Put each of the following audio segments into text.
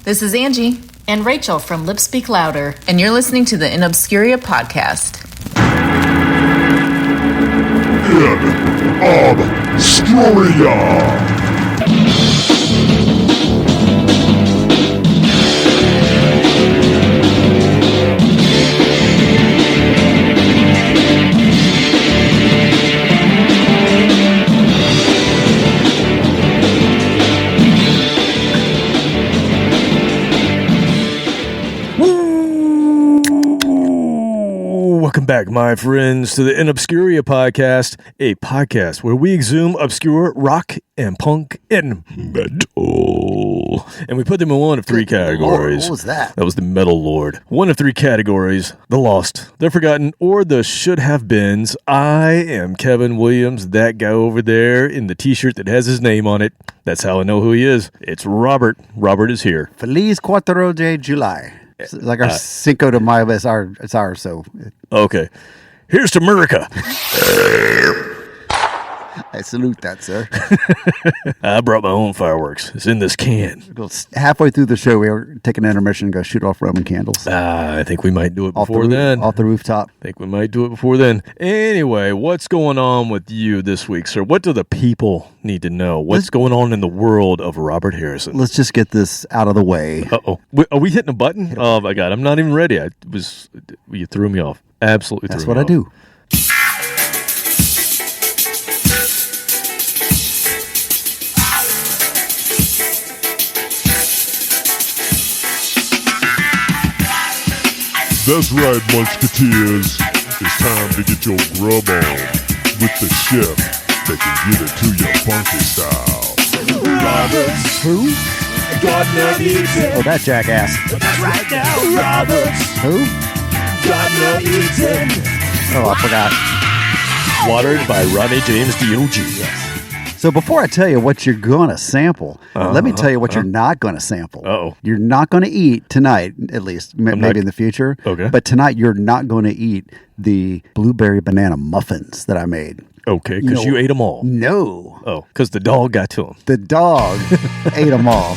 This is Angie and Rachel from Lips Speak Louder, and you're listening to the InObscuria Podcast. InObscuria! Welcome back, my friends, to the InObscuria Podcast, a podcast where we exhume obscure rock and punk and metal. And we put them in one of three categories. What was that? That was the Metal Lord. One of three categories: the lost, the forgotten, or the should have beens. I am Kevin Williams, that guy over there in the t-shirt that has his name on it. That's how I know who he is. It's Robert. Robert is here. Feliz 4 de July. It's like our Cinco de Mayo, it's ours, so. Okay. Here's to Merican. I salute that, sir. I brought my own fireworks. It's in this can. Halfway through the show, we were taking an intermission and go shoot off Roman candles. I think we might do it before then. Off the rooftop. I think we might do it before then. Anyway, what's going on with you this week, sir? What do the people need to know? What's going on in the world of Robert Harrison? Let's just get this out of the way. Uh-oh. Are we hitting a button? Oh, my God. I'm not even ready. You threw me off. Absolutely threw me off. That's what I do. That's right, Munchketeers. It's time to get your grub on with the chef that can give it to you funky style. Roberts. Who? Gardner Eaton. Oh, that jackass. That's right now, Roberts. Who? Gardner Eaton. Oh, I forgot. Watered by Ronnie James D.O.G. Yes. So before I tell you what you're going to sample, let me tell you what you're not going to sample. Uh-oh. You're not going to eat tonight, at least, maybe in the future. Okay. But tonight you're not going to eat the blueberry banana muffins that I made. Okay, because you ate them all. No. Oh, because the dog got to them. The dog ate them all.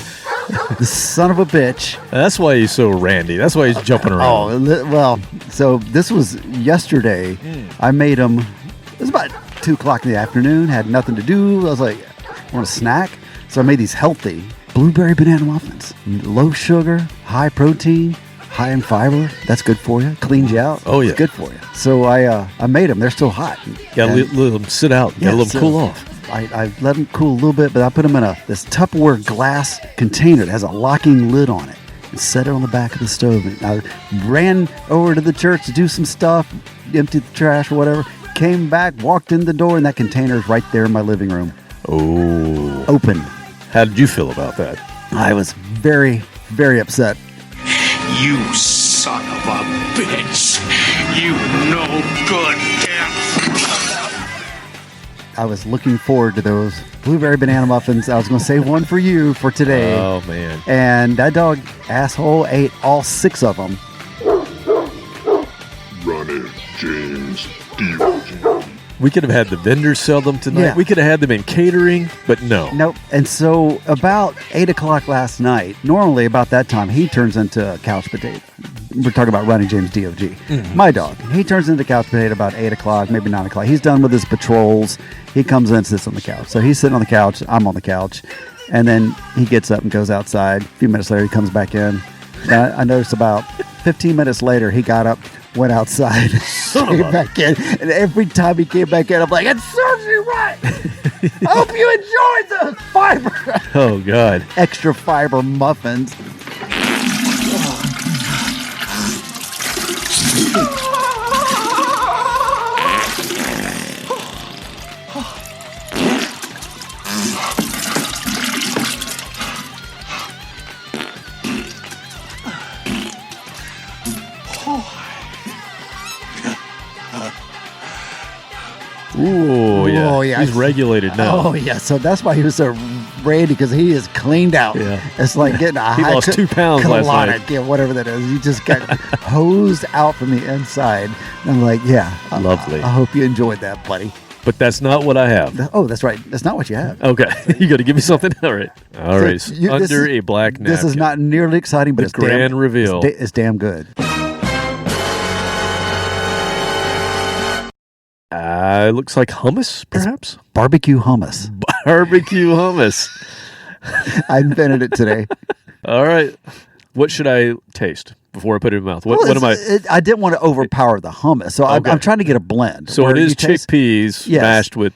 The son of a bitch. That's why he's so randy. That's why he's jumping around. Oh, well, so this was yesterday. I made them. It was about 2 o'clock in the afternoon. Had nothing to do. I was like, I want a snack. So I made these healthy blueberry banana muffins. Low sugar, high protein, high in fiber. That's good for you. Cleans you out. Oh, yeah. It's good for you. So I made them. They're still hot. Got to let them sit out. Got to let them cool off. I let them cool a little bit, but I put them in this Tupperware glass container that has a locking lid on it and set it on the back of the stove. And I ran over to the church to do some stuff, empty the trash or whatever, came back, walked in the door, and that container is right there in my living room. Oh. Open. How did you feel about that? I was very, very upset. You son of a bitch. You no good damn. I was looking forward to those blueberry banana muffins. I was going to save one for you for today. Oh, man. And that dog asshole ate all 6 of them. Ronnie James D.O.G. We could have had the vendors sell them tonight. Yeah. We could have had them in catering, but no. Nope. And so about 8 o'clock last night, normally about that time, he turns into a couch potato. We're talking about Ronnie James D.O.G. Mm-hmm. My dog. He turns into couch potato about 8 o'clock, maybe 9 o'clock. He's done with his patrols. He comes in and sits on the couch. So he's sitting on the couch. I'm on the couch. And then he gets up and goes outside. A few minutes later, he comes back in. And I noticed about 15 minutes later, he got up, went outside, came back in. And every time he came back in, I'm like, it serves you right. I hope you enjoyed the fiber. Oh, God. Extra fiber muffins. Ooh, yeah. Oh, yeah. He's regulated now. Oh, yeah. So that's why he was so randy, because he is cleaned out. Yeah. It's like getting a He lost 2 pounds last night. Yeah, whatever that is. He just got hosed out from the inside. And I'm like, yeah. Lovely. I hope you enjoyed that, buddy. But that's not what I have. Oh, that's right. That's not what you have. Okay. You got to give me something. All right. All right. Under a black napkin. This is not nearly exciting, but it's grand reveal. It's damn good. It looks like hummus, perhaps? It's barbecue hummus. Barbecue hummus. I invented it today. All right. What should I taste before I put it in my mouth? What am I? I didn't want to overpower the hummus, so I'm trying to get a blend. So it is chickpeas mashed with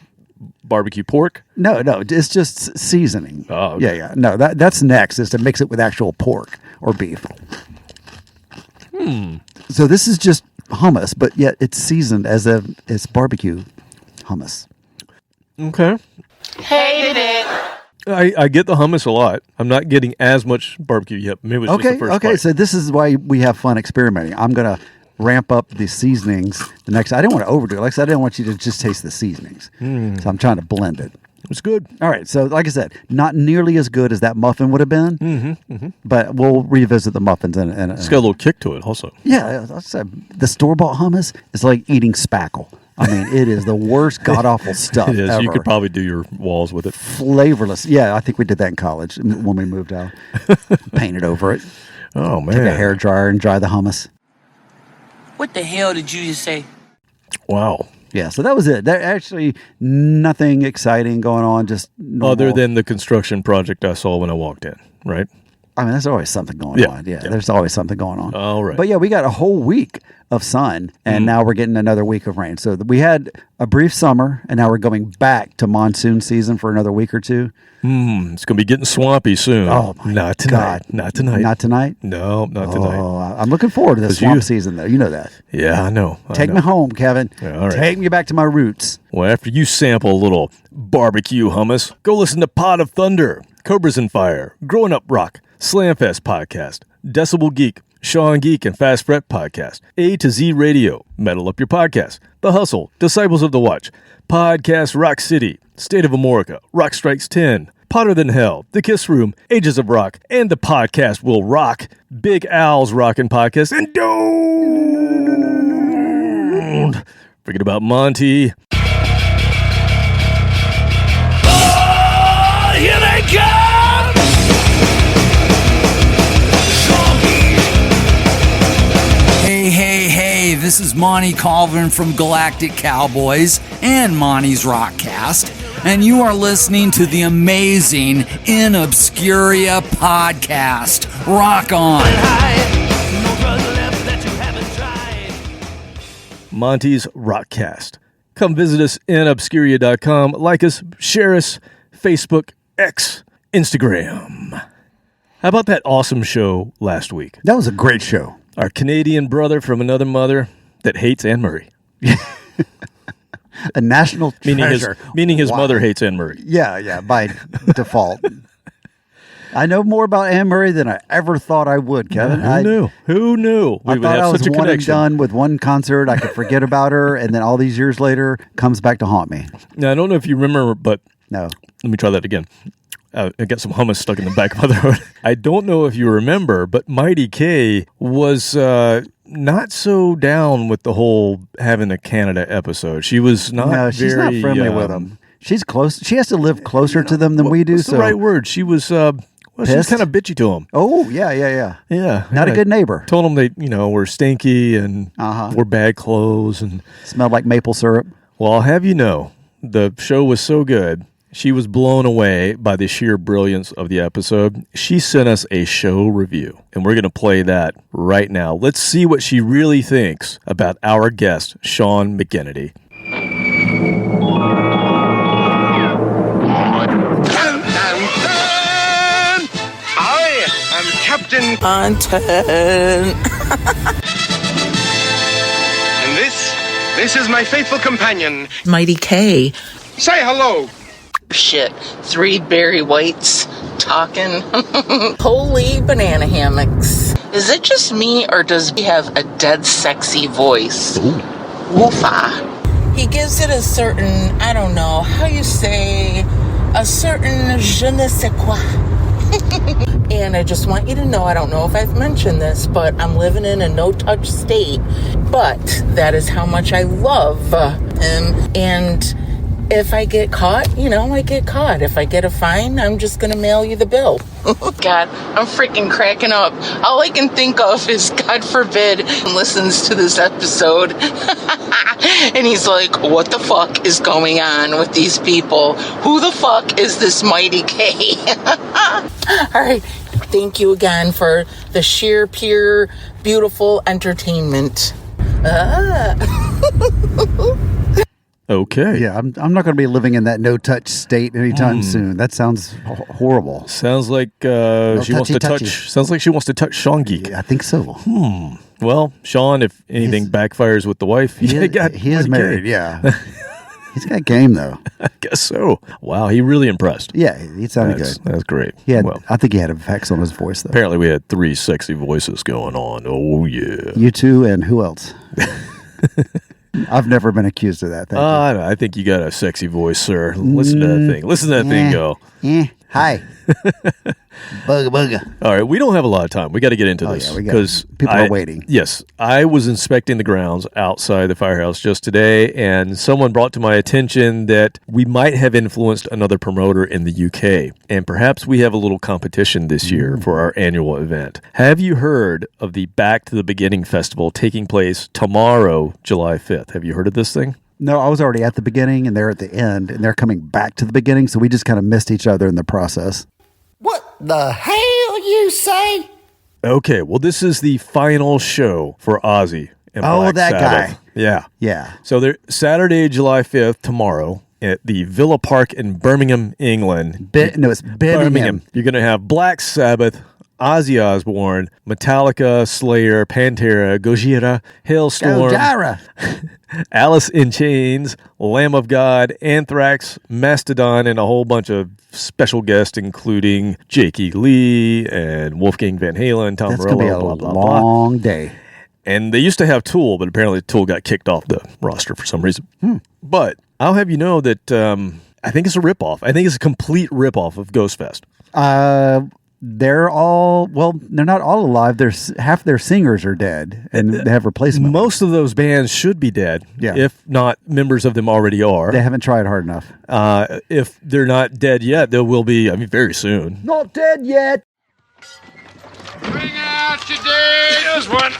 barbecue pork? No, it's just seasoning. Oh, okay. Yeah. No, that's next, is to mix it with actual pork or beef. So this is just hummus, but yet it's seasoned as if it's barbecue hummus. Okay. Hated it. I get the hummus a lot. I'm not getting as much barbecue yet. Maybe it's just the first bite. So this is why we have fun experimenting. I'm going to ramp up the seasonings the next. I didn't want to overdo it. Like I said, I didn't want you to just taste the seasonings. So I'm trying to blend it. It's good. All right. So like I said, not nearly as good as that muffin would have been, but we'll revisit the muffins. It's got a little kick to it also. Yeah. I said, the store-bought hummus is like eating spackle. I mean, it is the worst god-awful stuff It is. ever. You could probably do your walls with it. Flavorless. Yeah, I think we did that in college when we moved out. Painted over it. Oh, man. Take a hairdryer and dry the hummus. What the hell did you just say? Wow. Yeah, so that was it. There actually nothing exciting going on, just normal. Other than the construction project I saw when I walked in, right? I mean, there's always something going on. Yeah, there's always something going on. All right. But yeah, we got a whole week of sun, and now we're getting another week of rain. So we had a brief summer, and now we're going back to monsoon season for another week or two. It's going to be getting swampy soon. Oh, my Not tonight. God. Not tonight. Not tonight? No, not tonight. Oh, I'm looking forward to the swamp season, though. You know that. Yeah, I know. Take me home, Kevin. Yeah, all right. Take me back to my roots. Well, after you sample a little barbecue hummus, go listen to Pod of Thunder, Cobras and Fire, Growing Up Rock, Slamfest Podcast, Decibel Geek, Sean Geek and Fast Fret Podcast, A to Z Radio, Metal Up Your Podcast, The Hustle, Disciples of the Watch, Podcast Rock City, State of Amorica, Rock Strikes 10, Potter Than Hell, The Kiss Room, Ages of Rock, and The Podcast Will Rock, Big Al's Rockin' Podcast, and don't forget about Monty. Oh, here they come! Hey, this is Monty Colvin from Galactic Cowboys and Monty's Rockcast, and you are listening to the amazing InObscuria Podcast. Rock on! Monty's Rockcast. Come visit us InObscuria.com. Like us, share us, Facebook, X, Instagram. How about that awesome show last week? That was a great show. Our Canadian brother from another mother that hates Anne Murray. A national treasure. Meaning his mother hates Anne Murray. Yeah, by default. I know more about Anne Murray than I ever thought I would, Kevin. Who knew? I thought I was one and done with one concert. I could forget about her, and then all these years later, comes back to haunt me. Now, I don't know if you remember, but no. Let me try that again. I got some hummus stuck in the back of my throat. I don't know if you remember, but Mighty K was not so down with the whole having a Canada episode. She was not. No, she's not friendly with them. She's close. She has to live closer to them than we do. What's the right word? She was. She was kind of bitchy to them. Oh yeah. Yeah, not a good neighbor. Told them they, were stinky and wore bad clothes and smelled like maple syrup. Well, I'll have you know, the show was so good. She was blown away by the sheer brilliance of the episode. She sent us a show review, and we're going to play that right now. Let's see what she really thinks about our guest, Sean McGinnity. I am Captain Anton. And this is my faithful companion, Mighty K. Say hello. Shit. 3 Barry Whites talking. Holy banana hammocks. Is it just me, or does he have a dead sexy voice? Woofa. He gives it a certain, I don't know, how you say, a certain je ne sais quoi. And I just want you to know, I don't know if I've mentioned this, but I'm living in a no-touch state. But that is how much I love him. And if I get caught, I get caught. If I get a fine, I'm just going to mail you the bill. God, I'm freaking cracking up. All I can think of is, God forbid, he listens to this episode. And he's like, what the fuck is going on with these people? Who the fuck is this Mighty K? All right. Thank you again for the sheer, pure, beautiful entertainment. Okay. Yeah, I'm not going to be living in that no-touch state anytime soon. That sounds horrible. Sounds like she wants to touch. Sounds like she wants to touch Sean Geek. I think so. Well, Sean, if anything backfires with the wife, He is married. Yeah, he's got game though. I guess so. Wow, he really impressed. Yeah, he sounded good. That's great. I think he had effects on his voice though. Apparently, we had 3 sexy voices going on. Oh yeah. You two and who else? I've never been accused of that. I think you got a sexy voice, sir. Listen to that thing. Listen to that thing go. Hi. Bugga. All right, we don't have a lot of time. We got to get into this because people are waiting. Yes, I was inspecting the grounds outside the firehouse just today, and someone brought to my attention that we might have influenced another promoter in the UK, and perhaps we have a little competition this year for our annual event. Have you heard of the Back to the Beginning Festival taking place tomorrow, July 5th? Have you heard of this thing? No, I was already at the beginning, and they're at the end, and they're coming back to the beginning, so we just kind of missed each other in the process. What the hell you say? Okay, well, this is the final show for Ozzy and Black that Sabbath. guy. Yeah. Yeah. So they're Saturday, July 5th, tomorrow, at the Villa Park in Birmingham, England. It's Birmingham. You're going to have Black Sabbath, Ozzy Osbourne, Metallica, Slayer, Pantera, Gojira, Hailstorm, Alice in Chains, Lamb of God, Anthrax, Mastodon, and a whole bunch of special guests, including Jakey Lee and Wolfgang Van Halen, Tom That's Morello, going to be blah, a blah, blah. long day. And they used to have Tool, but apparently Tool got kicked off the roster for some reason. But I'll have you know that I think it's a ripoff. I think it's a complete ripoff of Ghostfest. They're not all alive. Half their singers are dead, and they have replacements. Most of those bands should be dead. Yeah. If not, members of them already are. They haven't tried hard enough. If they're not dead yet, there will be, very soon. Not dead yet. Bring out your dead. Here's one.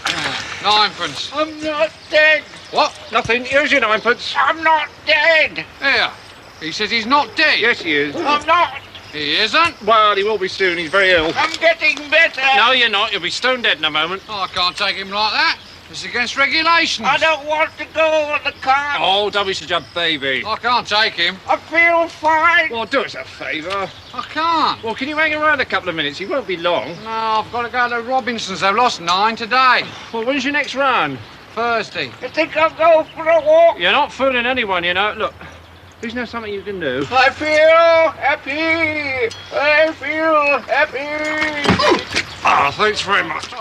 9pence. I'm not dead. What? Nothing. Here's your 9pence. I'm not dead. Here. He says he's not dead. Yes, he is. I'm not. He isn't? Well, he will be soon. He's very ill. I'm getting better. No, you're not. You'll be stone dead in a moment. Oh, I can't take him like that. It's against regulations. I don't want to go on the car. Oh, don't be such a baby. I can't take him. I feel fine. Well, do us a favour. I can't. Well, can you hang around a couple of minutes? He won't be long. No, I've got to go to Robinson's. They've lost 9 today. Well, when's your next run? Thursday. You think I'll go for a walk? You're not fooling anyone, you know. Look, isn't there something you can do? I feel happy. I feel happy. Oh, thanks very much.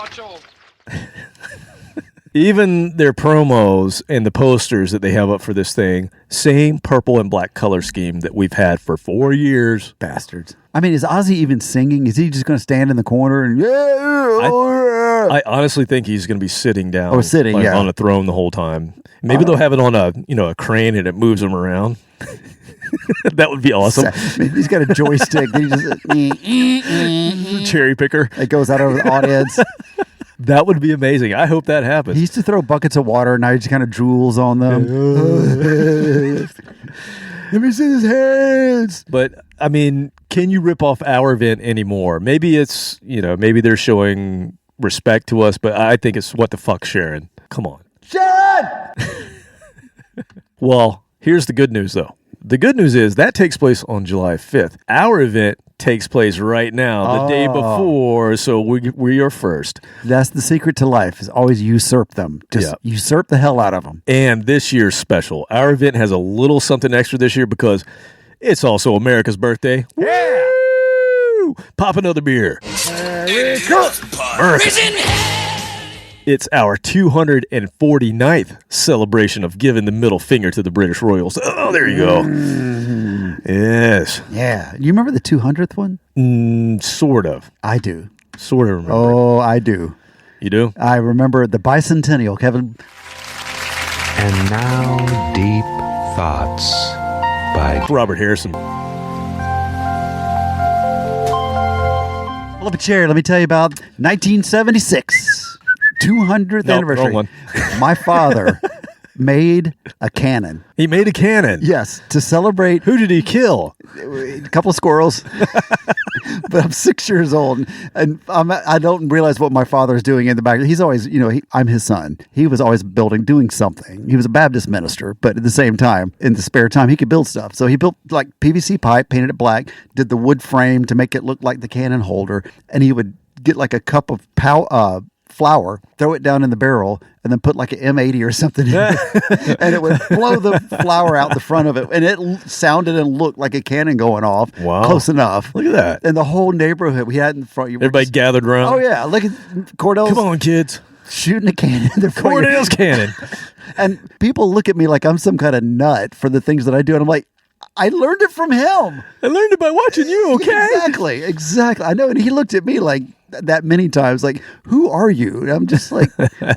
Even their promos and the posters that they have up for this thing, same purple and black color scheme that we've had for 4 years. Bastards. I mean, is Ozzy even singing? Is he just going to stand in the corner and I honestly think he's going to be sitting down or sitting on a throne the whole time. Maybe they'll have it on a crane and it moves him around. That would be awesome. He's got a joystick. He just cherry picker. It goes out over the audience. That would be amazing. I hope that happens. He used to throw buckets of water, and now he just kind of drools on them. Let me see his hands. But, I mean, can you rip off our event anymore? Maybe it's, maybe they're showing respect to us, but I think it's what the fuck, Sharon. Come on. Sharon! Well, here's the good news, though. The good news is that takes place on July 5th. Our event takes place right now, the day before, so we are first. That's the secret to life, is always usurp them. Just usurp the hell out of them. And this year's special. Our event has a little something extra this year because it's also America's birthday. Yeah! Woo! Pop another beer. It's our 249th celebration of giving the middle finger to the British Royals. Oh, there you go. Yes. Yeah. You remember the 200th one? Sort of. I do. Sort of remember. Oh, I do. You do? I remember the bicentennial, Kevin. And now, deep thoughts by Robert Harrison. Pull up a chair. Let me tell you about 1976, 200th anniversary. Wrong one. My father made a cannon. He made a cannon. Yes, to celebrate. Who did he kill? A couple of squirrels. But I'm 6 years old, and I don't realize what my father's doing in the back. He's always, I'm his son. He was always doing something. He was a Baptist minister, but at the same time, in the spare time, he could build stuff. So he built like PVC pipe, painted it black, did the wood frame to make it look like the cannon holder, and he would get like a cup of flour, throw it down in the barrel, and then put like an M80 or something in it, and it would blow the flour out the front of it, and it sounded and looked like a cannon going off. Wow. Close enough. Look at that. And the whole neighborhood we had in front. Everybody gathered around. Oh, yeah. Look at Cordell's. Come on, kids. Shooting a cannon. Cordell's cannon. And people look at me like I'm some kind of nut for the things that I do, and I'm like, I learned it from him. I learned it by watching you, okay? Exactly. I know. And he looked at me like that many times, like, who are you? And I'm just like,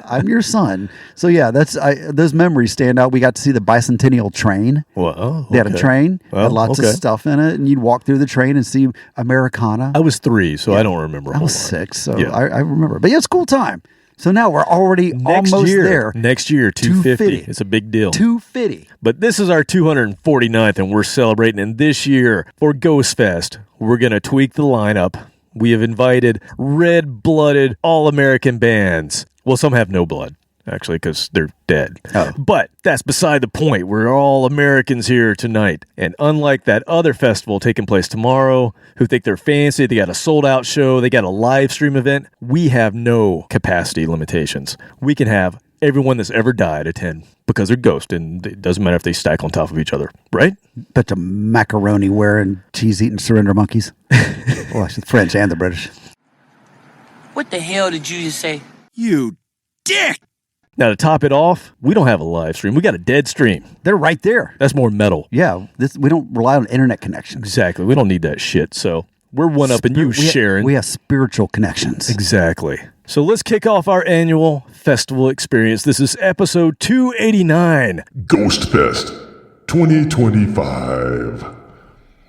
I'm your son. So yeah, those memories stand out. We got to see the bicentennial train. Well, They had a train, had lots of okay. stuff in it, and you'd walk through the train and see Americana. I was 3, so I don't remember. I was 6, so yeah. I remember. But yeah, it's a cool time. So now we're already almost there. Next year, 250. It's a big deal. 250. But this is our 249th, and we're celebrating. And this year, for Ghost Fest, we're going to tweak the lineup. We have invited red-blooded all-American bands. Well, some have no blood, actually, because they're dead. Oh. But that's beside the point. We're all Americans here tonight. And unlike that other festival taking place tomorrow, who think they're fancy, they got a sold-out show, they got a live stream event, we have no capacity limitations. We can have everyone that's ever died attend because they're ghosts, and it doesn't matter if they stack on top of each other, right? Bunch of macaroni-wearing, cheese-eating surrender monkeys. Well, the French and the British. What the hell did you just say? You dick! Now, to top it off, we don't have a live stream. We got a dead stream. They're right there. That's more metal. Yeah, we don't rely on internet connections. Exactly. We don't need that shit. So we're one-upping you, Sharon. We have spiritual connections. Exactly. So let's kick off our annual festival experience. This is episode 289. Ghost Fest 2025.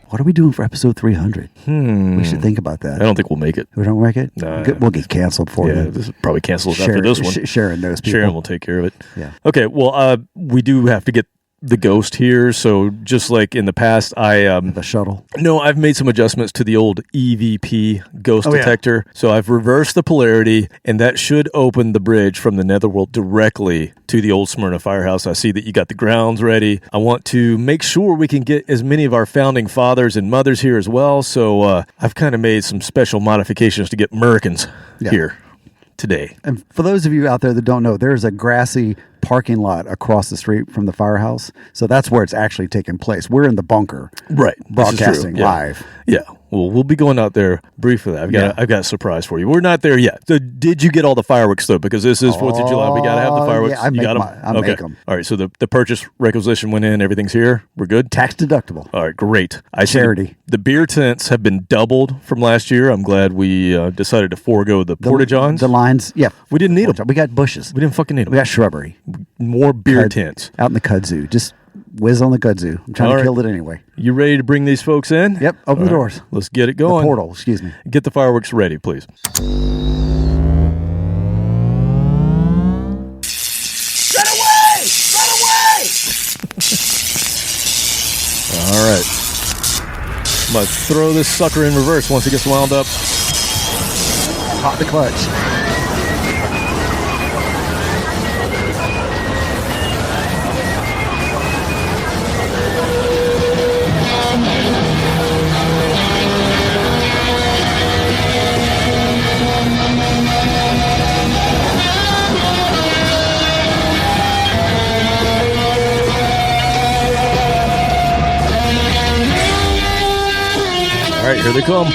What are we doing for episode 300? We should think about that. I don't think we'll make it. We don't make it? No. We'll get canceled for Yeah, it. this is probably canceled after this one. Sharon knows people. Sharon will take care of it. Yeah. Okay, well, we do have to get the ghost here, so just like in the past, The shuttle. No, I've made some adjustments to the old EVP ghost Oh, yeah. detector. So I've reversed the polarity, and that should open the bridge from the Netherworld directly to the Old Smyrna Firehouse. I see that you got the grounds ready. I want to make sure we can get as many of our founding fathers and mothers here as well. So I've kind of made some special modifications to get Mericans here today. And for those of you out there that don't know, there's a grassy parking lot across the street from the firehouse. So that's where it's actually taking place. We're in the bunker. Right. Broadcasting live. Yeah. Well, we'll be going out there briefly. I've got a surprise for you. We're not there yet. So did you get all the fireworks, though? Because this is 4th of July. We got to have the fireworks. Yeah, I you got them? I make them. All right. So the purchase requisition went in. Everything's here. We're good? Tax deductible. All right. Great. Charity. The beer tents have been doubled from last year. I'm glad we decided to forego the porta-johns. The lines. Yeah. We didn't need them. We got bushes. We didn't fucking need them. We got shrubbery. More beer tents. Out in the kudzu. Just whiz on the kudzu. I'm trying to kill it anyway. You ready to bring these folks in? Yep. Open the doors. Let's get it going. The portal. Excuse me. Get the fireworks ready, please. Run away! Run away! All right. I'm going to throw this sucker in reverse once it gets wound up. Pop the clutch. All right, here they come.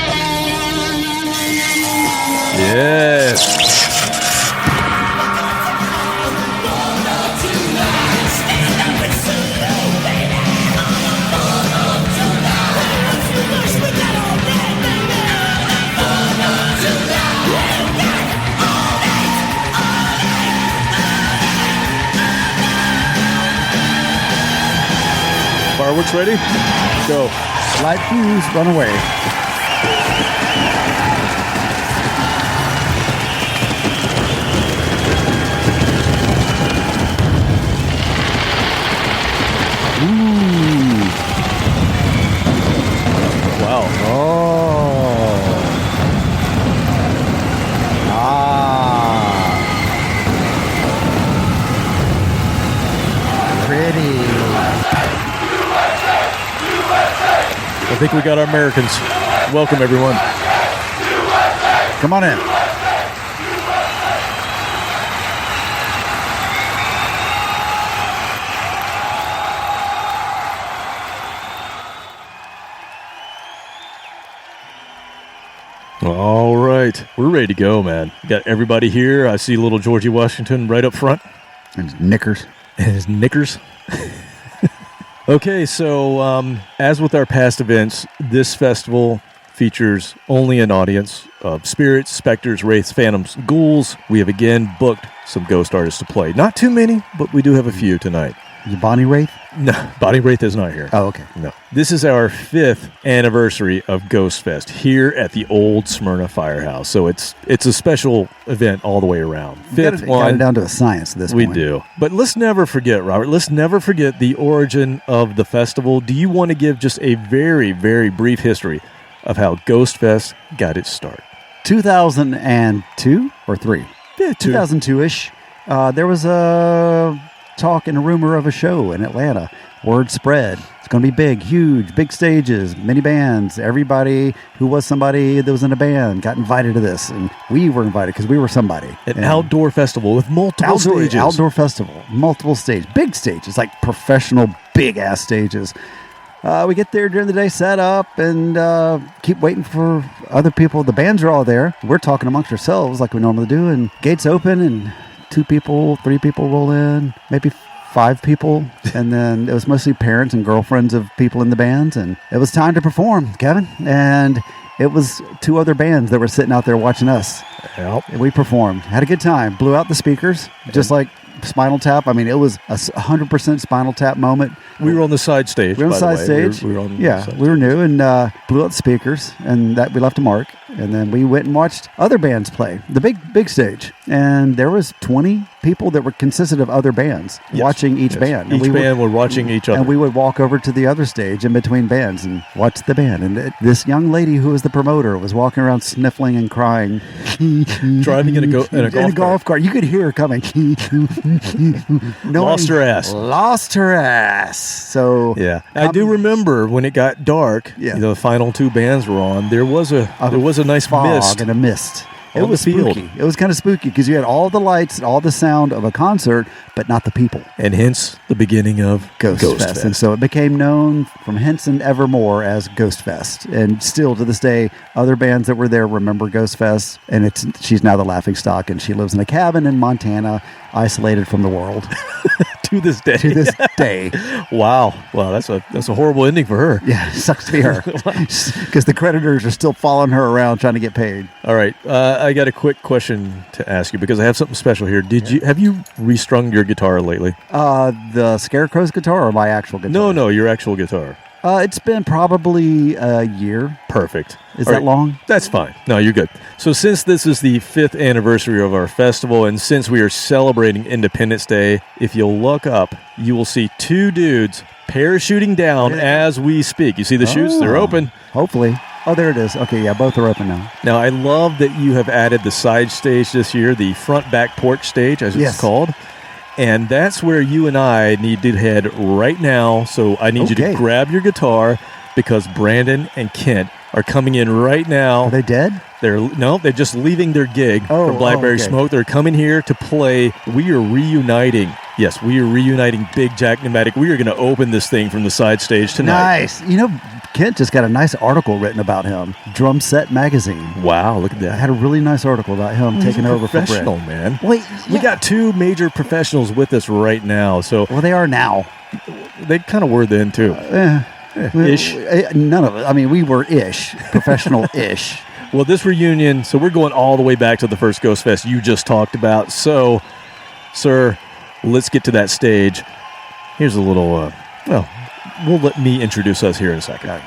Yes. Fireworks ready? Go. Light fuse, run away. Ooh. Wow. Oh. Ah. Pretty. I think we got our Americans. Welcome, everyone. Come on in. All right. We're ready to go, man. Got everybody here. I see little Georgie Washington right up front. And his knickers. And his knickers. Okay, so as with our past events, this festival features only an audience of spirits, specters, wraiths, phantoms, ghouls. We have again booked some ghost artists to play. Not too many, but we do have a few tonight. Is Bonnie Wraith? No, Bonnie Wraith is not here. Oh, okay. No. This is our 5th anniversary of Ghost Fest here at the Old Smyrna Firehouse. So it's a special event all the way around. Got it down to a science at this point. We do. But let's never forget, Robert, let's never forget the origin of the festival. Do you want to give just a very, very brief history of how Ghost Fest got its start? 2002 or 3? Yeah, 2002-ish. There was a talk and a rumor of a show in Atlanta. Word spread. It's going to be big, huge, big stages, many bands. Everybody who was somebody that was in a band got invited to this. And we were invited because we were somebody. An outdoor festival with multiple stages. Outdoor festival. Multiple stages. Big stages. Like professional, big-ass stages. We get there during the day, set up, and keep waiting for other people. The bands are all there. We're talking amongst ourselves like we normally do. And gates open, and 2 people, 3 people roll in, maybe 5 people, and then it was mostly parents and girlfriends of people in the bands, and it was time to perform, Kevin, and it was 2 other bands that were sitting out there watching us. Yep. And we performed, had a good time, blew out the speakers, just like Spinal Tap. I mean, it was a 100% Spinal Tap moment. We were on the side stage. We were on the side stage. We were on we were new and blew out the speakers, and that we left a mark. And then we went and watched other bands play the big stage, and there was 20 people that were consisted of other bands watching each band. Each band were watching each other, and we would walk over to the other stage in between bands and watch the band. And this young lady who was the promoter was walking around sniffling and crying, driving in a golf cart. You could hear her coming. Lost her ass. Lost her ass. So yeah, I do remember when it got dark. Yeah, the final 2 bands were on. There was a nice fog mist and a mist. It was spooky. It was kind of spooky because you had all the lights and all the sound of a concert, but not the people. And hence the beginning of Ghost Fest. And so it became known from hence and evermore as Ghost Fest. And still to this day, other bands that were there remember Ghost Fest. And she's now the laughingstock, and she lives in a cabin in Montana, isolated from the world. To this day. To this day. Wow. That's a horrible ending for her. Yeah, it sucks to be her. Because the creditors are still following her around trying to get paid. All right. I got a quick question to ask you because I have something special here. Have you restrung your guitar lately? The Scarecrow's guitar or my actual guitar? No, your actual guitar. It's been probably a year. Perfect. Is that long? That's fine. No, you're good. So since this is the 5th anniversary of our festival, and since we are celebrating Independence Day, if you'll look up, you will see 2 dudes parachuting down as we speak. You see the chutes? They're open. Hopefully. Oh, there it is. Okay, yeah, both are open now. Now, I love that you have added the side stage this year, the front-back porch stage, as it's called. And that's where you and I need to head right now. So I need you to grab your guitar because Brandon and Kent are coming in right now. Are they dead? They're just leaving their gig from Blackberry Smoke. They're coming here to play. We are reuniting. Yes, we are reuniting Big Jack Pneumatic. We are going to open this thing from the side stage tonight. Nice. Kent just got a nice article written about him. Drum Set Magazine. Wow, look at that. I had a really nice article about him taking over for Brett. Professional, man. Wait, we got 2 major professionals with us right now. So they are now. They kind of were then too. Ish. None of it. I mean, we were ish, professional-ish. Well, this reunion, so we're going all the way back to the first Ghost Fest you just talked about. So, sir, let's get to that stage. Here's a little, we'll let me introduce us here in a second. Okay.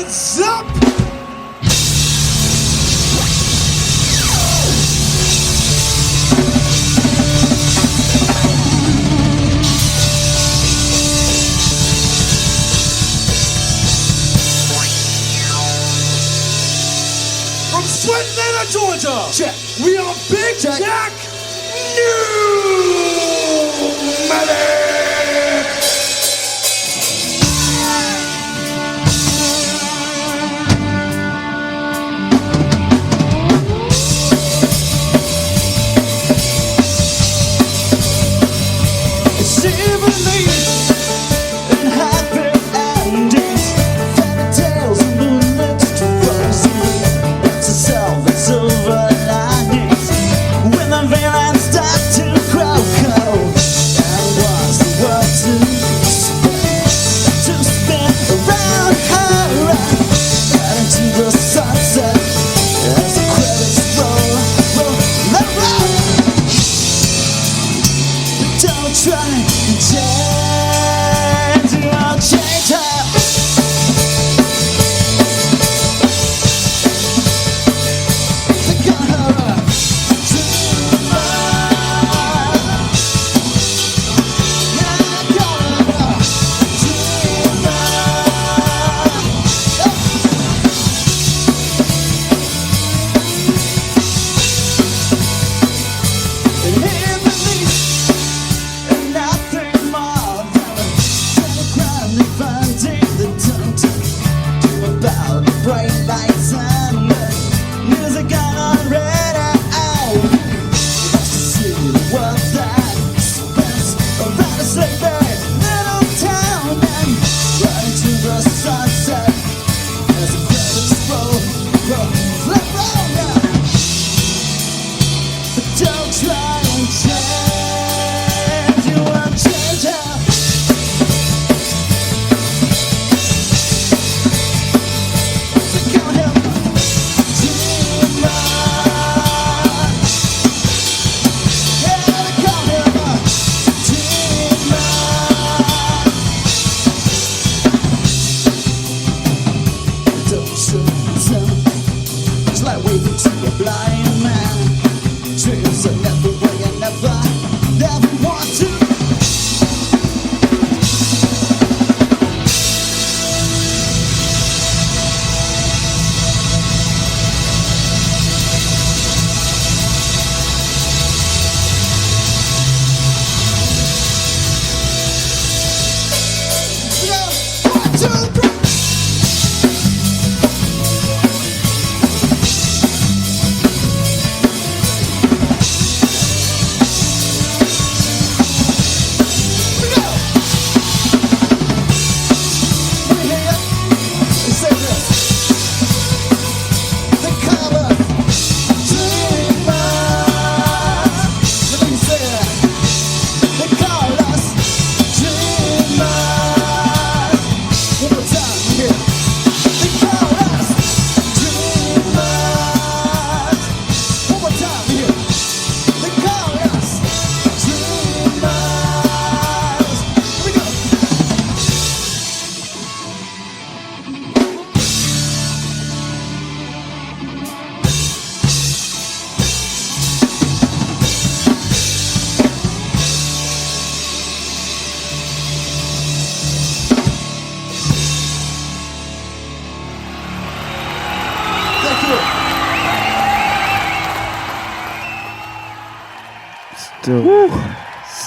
Heads up! From Sweatlanta, Georgia, check. We are Big Jack Pneumatic.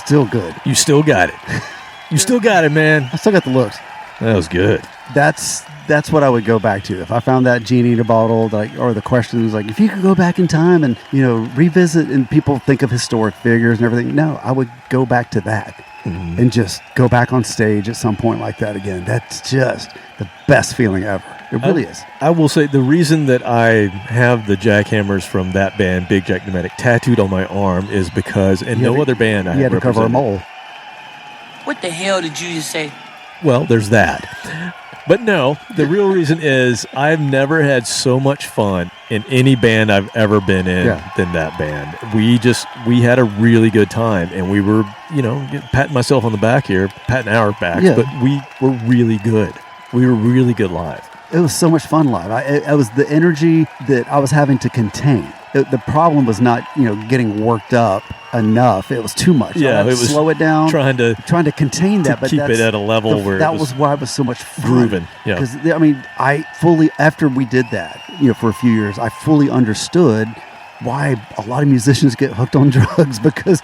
Still good. You still got it. You still got it, man. I still got the looks. That was good. That's what I would go back to if I found that genie in a bottle, like, or the question was like, if you could go back in time and revisit, and people think of historic figures and everything. No, I would go back to that. and just go back on stage at some point like that again. That's just the best feeling ever. It really is. I will say the reason that I have the jackhammers from that band, Big Jack Pneumatic, tattooed on my arm is because in no other band I had to cover a mole. What the hell did you just say? Well, there's that. But no, the real reason is I've never had so much fun in any band I've ever been in than that band. We had a really good time, and we were, patting myself on the back here, patting our backs, but we were really good. We were really good live. It was so much fun live. It was the energy that I was having to contain. The problem was not, getting worked up enough. It was too much. Yeah, it was slow it down. Trying to contain that, but keep it at a level where that was why it was so much fun. Grooving. Yeah, because I fully, after we did that, for a few years, I fully understood why a lot of musicians get hooked on drugs, because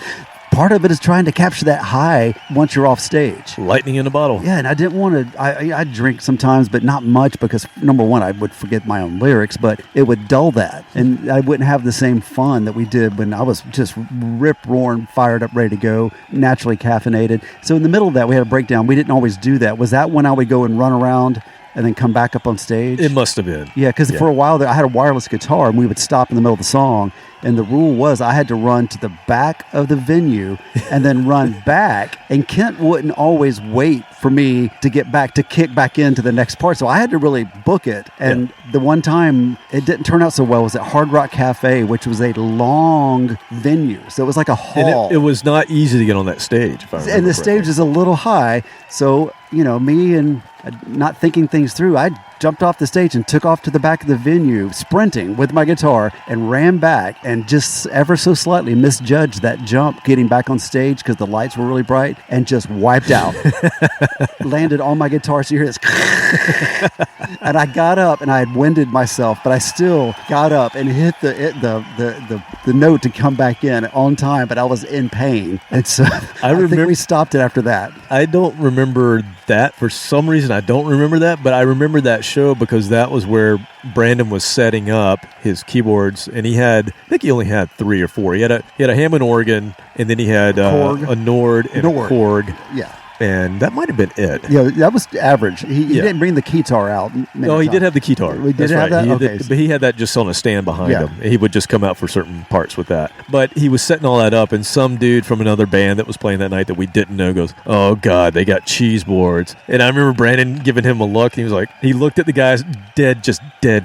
part of it is trying to capture that high once you're off stage. Lightning in a bottle. Yeah, and I didn't want to. I drink sometimes, but not much, because number one, I would forget my own lyrics, but it would dull that, and I wouldn't have the same fun that we did when I was just rip-roaring, fired up, ready to go, naturally caffeinated. So in the middle of that, we had a breakdown. We didn't always do that. Was that when I would go and run around and then come back up on stage? It must have been. Yeah, because for a while there, I had a wireless guitar, and we would stop in the middle of the song, and the rule was I had to run to the back of the venue and then run back, and Kent wouldn't always wait for me to get back to kick back into the next part, so I had to really book it. And the one time it didn't turn out so well was at Hard Rock Cafe, which was a long venue, so it was like a hall. And it was not easy to get on that stage, if I remember and the correctly. stage is a little high, so me and not thinking things through, I jumped off the stage and took off to the back of the venue, sprinting with my guitar, and ran back, and just ever so slightly misjudged that jump getting back on stage because the lights were really bright, and just wiped out. Landed on my guitar, so you hear this. And I got up, and I had winded myself, but I still got up and hit the note to come back in on time, but I was in pain. And so I think we stopped it after that. I don't remember that. For some reason, I don't remember that, but I remember that show because that was where Brandon was setting up his keyboards, and I think he only had 3 or 4. He had a Hammond organ, and then he had a Nord and a Korg. Yeah. And that might have been it. Yeah, that was average. He didn't bring the keytar out. No, he did have the keytar. We did have that? But he had that just on a stand behind him. He would just come out for certain parts with that. But he was setting all that up, and some dude from another band that was playing that night that we didn't know goes, "Oh, God, they got cheese boards." And I remember Brandon giving him a look, and he was like, he looked at the guy's dead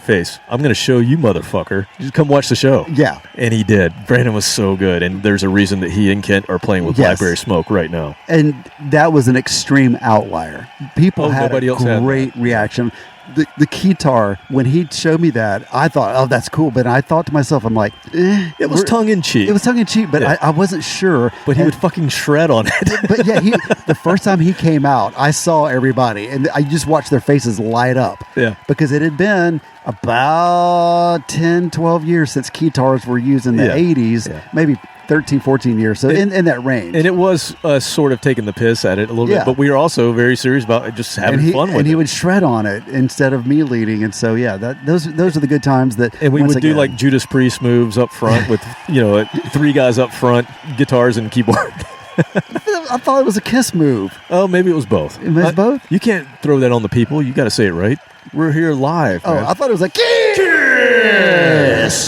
face. "I'm going to show you, motherfucker. Just come watch the show." Yeah. And he did. Brandon was so good, and there's a reason that he and Kent are playing with Blackberry Smoke right now. And that was an extreme outlier. People had a great reaction. The keytar, when he showed me that, I thought, oh, that's cool. But I thought to myself, I'm like, it was tongue-in-cheek. It was tongue-in-cheek, but I wasn't sure. But he would fucking shred on it. But yeah, the first time he came out, I saw everybody, and I just watched their faces light up. Yeah. Because it had been about 10, 12 years since keytars were used in the 80s, maybe 13, 14 years, so in that range. And it was sort of taking the piss at it a little bit, but we were also very serious about just having fun with it. And he would shred on it instead of me leading, and so those are the good times that. And we would do like Judas Priest moves up front with 3 guys up front, guitars and keyboard. I thought it was a Kiss move. Oh, maybe it was both. It was both? You can't throw that on the people. You got to say it right. We're here live. Oh, man. I thought it was like Kiss.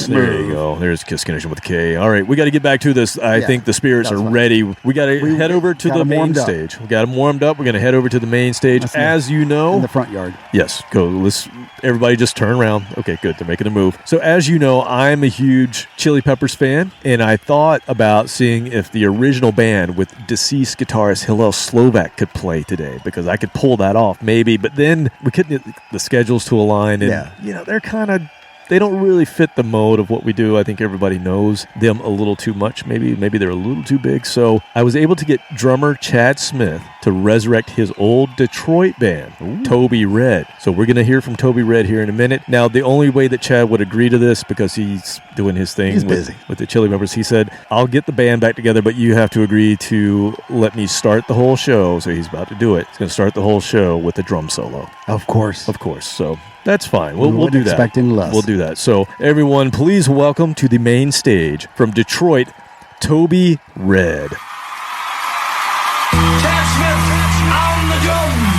There you go. There's Kiss Connection with K. All right, we got to get back to this. I think the spirits are ready. We got to head over to the main stage. We got them warmed up. We're going to head over to the main stage. As you know, in the front yard. Yes, go. Let's everybody just turn around. Okay, good. They're making a move. So as you know, I'm a huge Chili Peppers fan, and I thought about seeing if the original band with deceased guitarist Hillel Slovak could play today, because I could pull that off maybe, but then we couldn't get the schedules to align, and they're kind of, they don't really fit the mode of what we do. I think everybody knows them a little too much. Maybe they're a little too big. So I was able to get drummer Chad Smith to resurrect his old Detroit band, Toby Redd. So we're going to hear from Toby Redd here in a minute. Now, the only way that Chad would agree to this, because he's doing his thing with the Chili Peppers, he said, I'll get the band back together, but you have to agree to let me start the whole show. So he's about to do it. He's going to start the whole show with a drum solo. Of course. So that's fine. We'll do that. Expecting less. We'll do that. So everyone, please welcome to the main stage from Detroit, Toby Redd. Cat Smith on the drum.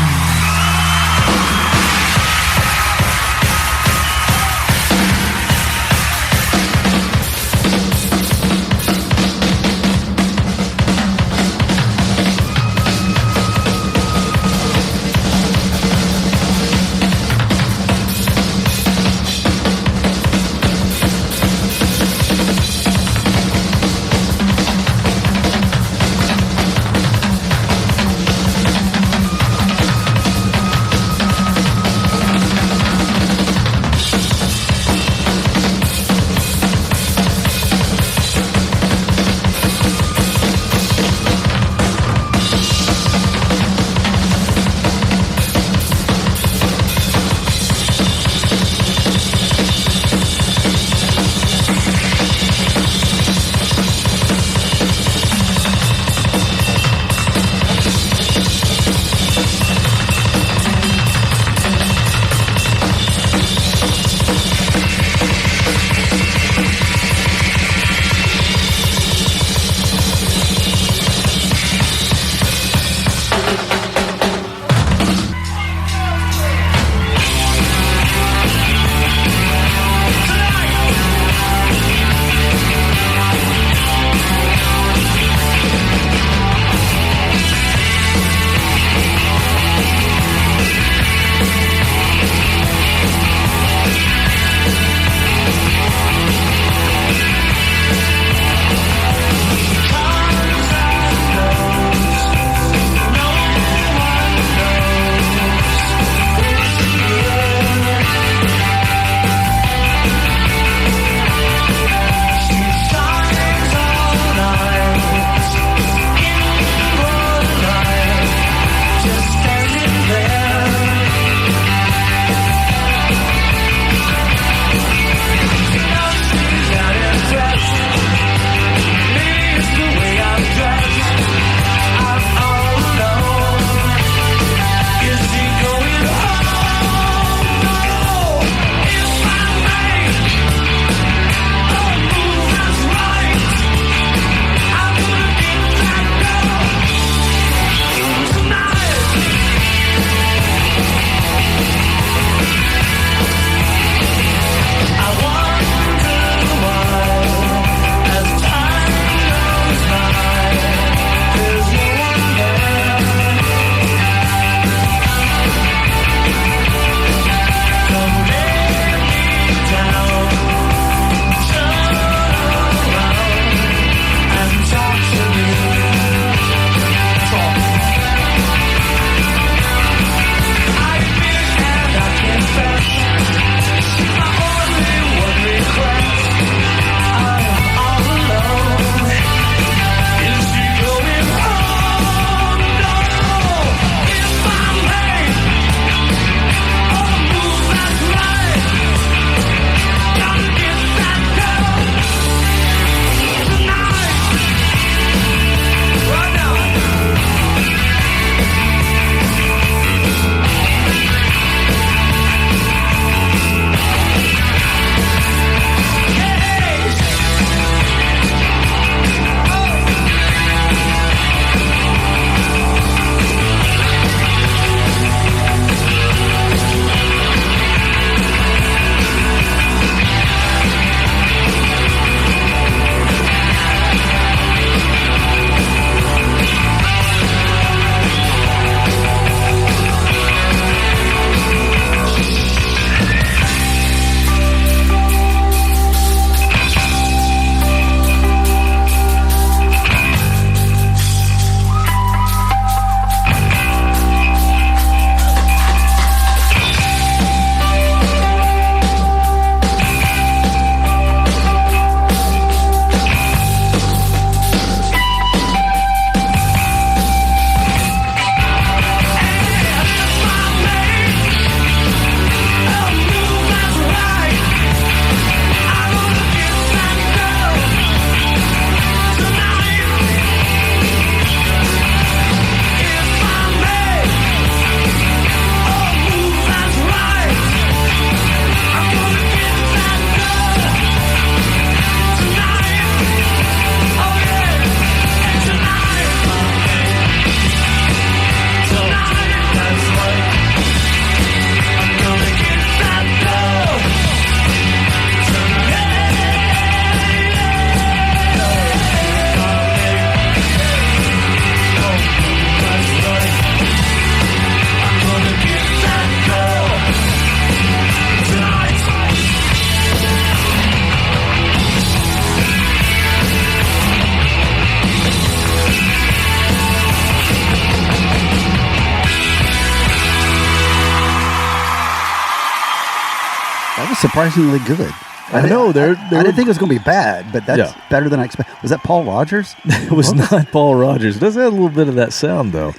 surprisingly good. I know. I didn't think it was going to be bad, but that's better than I expected. Was that Paul Rogers? It was not Paul Rogers. It does have a little bit of that sound, though.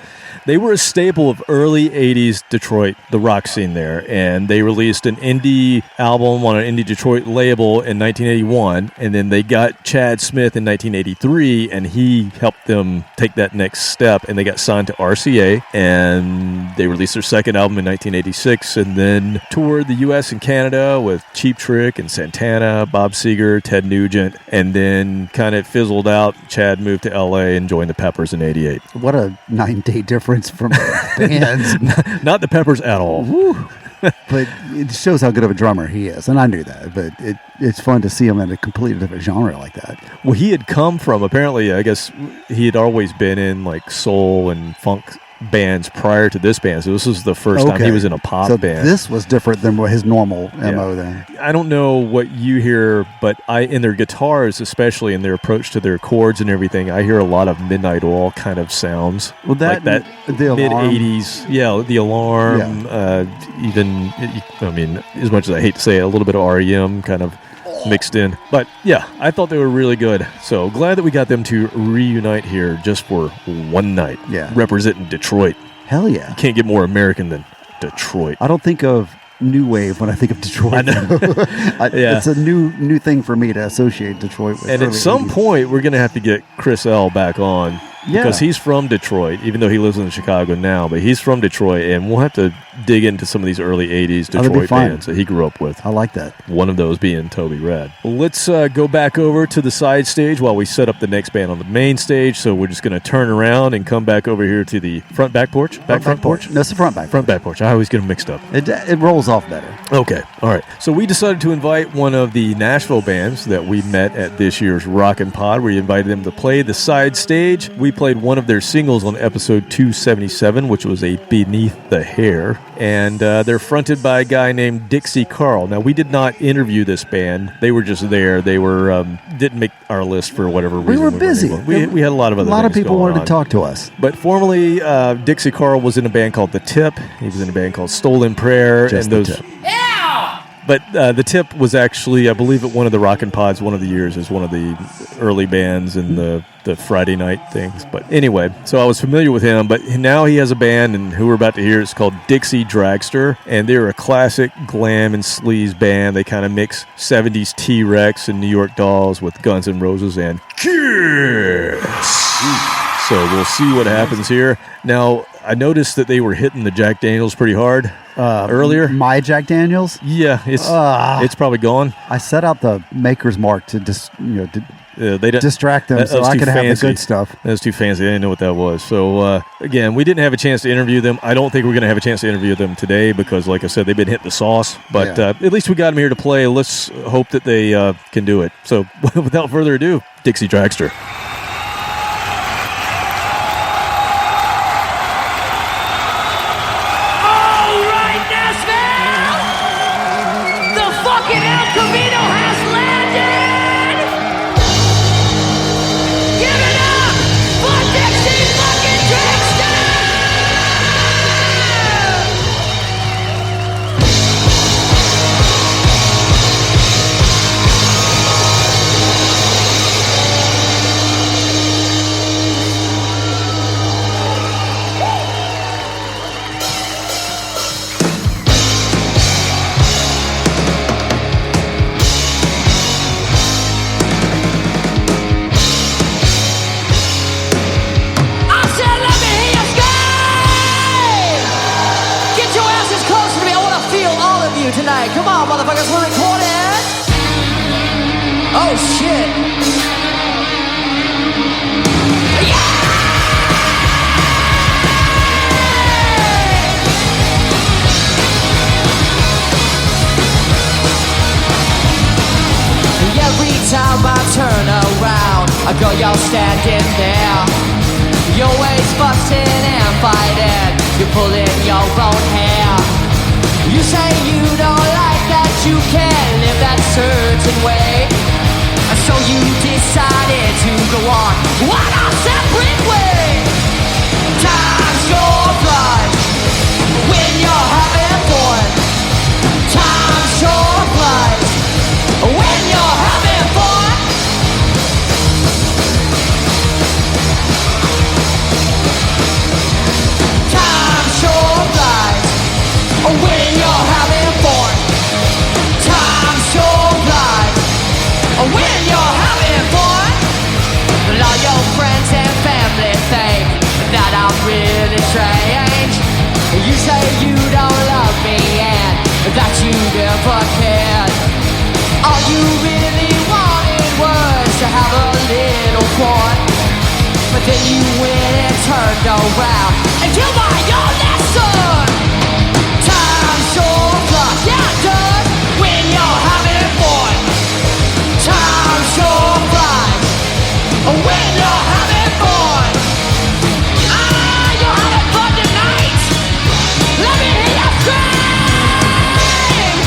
They were a staple of early 80s Detroit, the rock scene there, and they released an indie album on an indie Detroit label in 1981, and then they got Chad Smith in 1983, and he helped them take that next step, and they got signed to RCA, and they released their second album in 1986, and then toured the U.S. and Canada with Cheap Trick and Santana, Bob Seger, Ted Nugent, and then kind of fizzled out. Chad moved to L.A. and joined the Peppers in 88. What a 9-day difference from bands. Not the Peppers at all. But it shows how good of a drummer he is, and I knew that, but it's fun to see him in a completely different genre like that. Well, he had come from, apparently, I guess he had always been in like soul and funk bands prior to this band, so this was the first time he was in a pop band. This was different than what his normal MO then. I don't know what you hear, but in their guitars, especially in their approach to their chords and everything, I hear a lot of Midnight Oil kind of sounds. Well, that mid 80s, the Alarm, even, I mean, as much as I hate to say it, a little bit of REM kind of mixed in. But yeah, I thought they were really good. So glad that we got them to reunite here just for one night. Yeah. Representing Detroit. Hell yeah. You can't get more American than Detroit. I don't think of new wave when I think of Detroit. I know. It's a new thing for me to associate Detroit with. And at some point, we're going to have to get Chris L back on. Yeah. Because he's from Detroit, even though he lives in Chicago now, but he's from Detroit, and we'll have to dig into some of these early 80s Detroit bands that he grew up with. I like that. One of those being Toby Redd. Let's go back over to the side stage while we set up the next band on the main stage. So we're just going to turn around and come back over here to the front back porch? Front porch? No, it's the front back Front back porch. I always get them mixed up. It rolls off better. Okay. All right. So we decided to invite one of the Nashville bands that we met at this year's Rockin' Pod. We invited them to play the side stage. We played one of their singles on episode 277, which was a Beneath the Hair, and they're fronted by a guy named Dixie Carl. Now, we did not interview this band. They were just there. They were didn't make our list for whatever reason. We were busy. We had a lot of other things. A lot of people wanted on. To talk to us. But formerly, Dixie Carl was in a band called The Tip. He was in a band called Stolen Prayer. Just and The Tip. But The Tip was actually, I believe, at one of the Rockin' Pods one of the years as one of the early bands in the Friday night things. But anyway, so I was familiar with him, but now he has a band, and who we're about to hear is called Dixie Dragster, and they're a classic glam and sleaze band. They kind of mix 70s T-Rex and New York Dolls with Guns N' Roses and Kiss. So we'll see what happens here. Now, I noticed that they were hitting the Jack Daniels pretty hard earlier. My Jack Daniels? Yeah, it's probably gone. I set out the Maker's Mark to they distract them so I could have the good stuff. That was too fancy. I didn't know what that was. So, again, we didn't have a chance to interview them. I don't think we're going to have a chance to interview them today because, like I said, they've been hitting the sauce. But at least we got them here to play. Let's hope that they can do it. So, without further ado, Dixie Dragster. Come on, motherfuckers, we're recording! Oh, shit! Yeah! Every time I turn around, I go, y'all standing there. You're always fussing and fighting, you're pulling your own hair. You say you don't like that you can't live that certain way, and so you decided to go on our separate way. Time's your blood when you're having fun. Time's your blood Then you went and turned around and you my own lesson. Time sure flies, yeah it does, when you're having fun. Time sure flies, when you're having fun. You're having fun tonight. Let me hear you scream.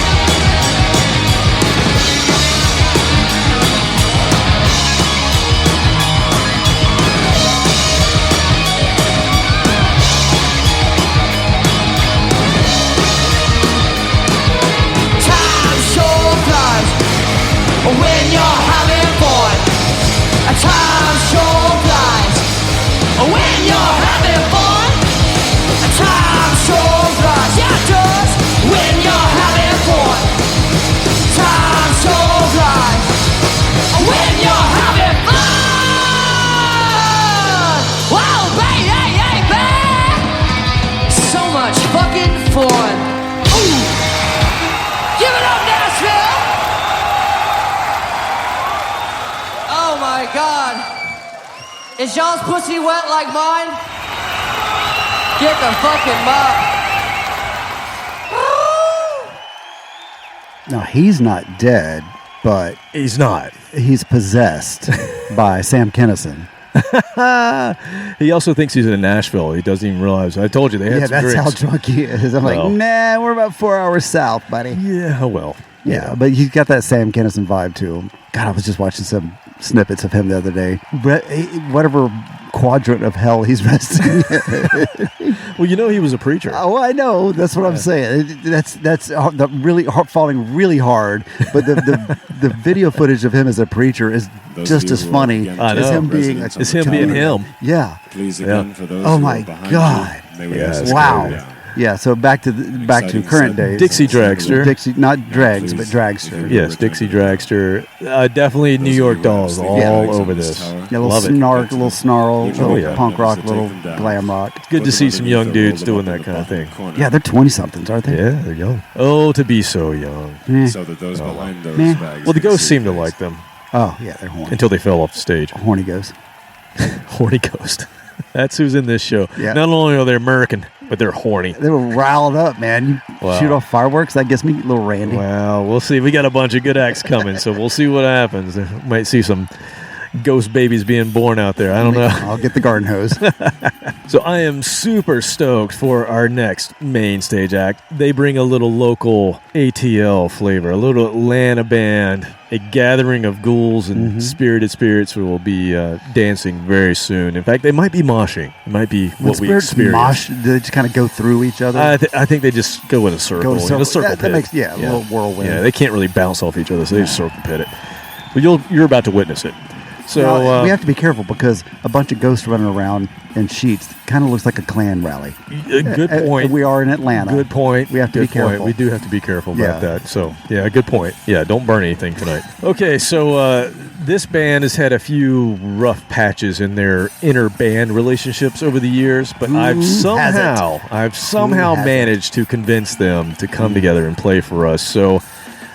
When you're having fun, time sure flies. When you're having fun, time sure flies. Yeah, it does. When you're having fun, time sure flies. When you're having fun. Wow, baby, so much fucking fun. Ooh. Give it up, Nashville. Oh my God. Is y'all's pussy wet like mine? Get the fucking mop. Now, he's not dead, but He's not. he's possessed by Sam Kinison. He also thinks he's in Nashville. He doesn't even realize. I told you they had Yeah, some that's drinks. how drunk he is. I'm Well. like, nah, we're about 4 hours south, buddy. Yeah, well. Yeah, but he's got that Sam Kinison vibe to him. God, I was just watching some snippets of him the other day. Whatever quadrant of hell he's resting in. Well, you know he was a preacher. Oh, I know. That's what I'm saying. That's the really falling really hard. But the video footage of him as a preacher is just as funny as him being a It's him being him. Yeah. Please again for those Oh who my are behind God. you, may we Yeah, ask it's you Wow. to- Yeah, so back to current days. Dixie Dragster. Dixie, not Dregs, but Dragster. Yes, Dixie Dragster. Definitely New York Dolls all over this. Yeah, a little Love it. snark, a little snarl, a little yeah. punk rock, a little glam rock. It's good to see some young dudes doing that kind of thing. Yeah, they're 20-somethings, aren't they? Yeah, they're young. Oh, to be so young. So that those behind those Meh. bags Well, the can ghosts see seem to things. like them Oh, yeah, they're horny. until they fell off the stage. Horny ghost. Horny ghost. That's who's in this show. Yeah. Not only are they Merican, but they're horny. They were riled up, man. You Wow. shoot off fireworks, that gets me a little randy. Well, we'll see. We got a bunch of good acts coming, so we'll see what happens. Might see some ghost babies being born out there. I don't know. I'll get the garden hose. So I am super stoked for our next main stage act. They bring a little local ATL flavor, a little Atlanta band, a gathering of ghouls and spirited spirits who will be dancing very soon. In fact, they might be moshing. It might be what we Spirits experience. mosh, they just kind of go through each other. I think they just go in a circle. Go In a circle that pit. makes, a little whirlwind. Yeah, they can't really bounce off each other, so they just circle pit it. But you're about to witness it. So Now, we have to be careful because a bunch of ghosts running around in sheets kind of looks like a Klan rally. Good point. We are in Atlanta. Good point. We have to Good be careful. point. We do have to be careful about Yeah. that. So, yeah, good point. Yeah, don't burn anything tonight. Okay, so this band has had a few rough patches in their inner band relationships over the years, but I've somehow managed to convince them to come together and play for us. So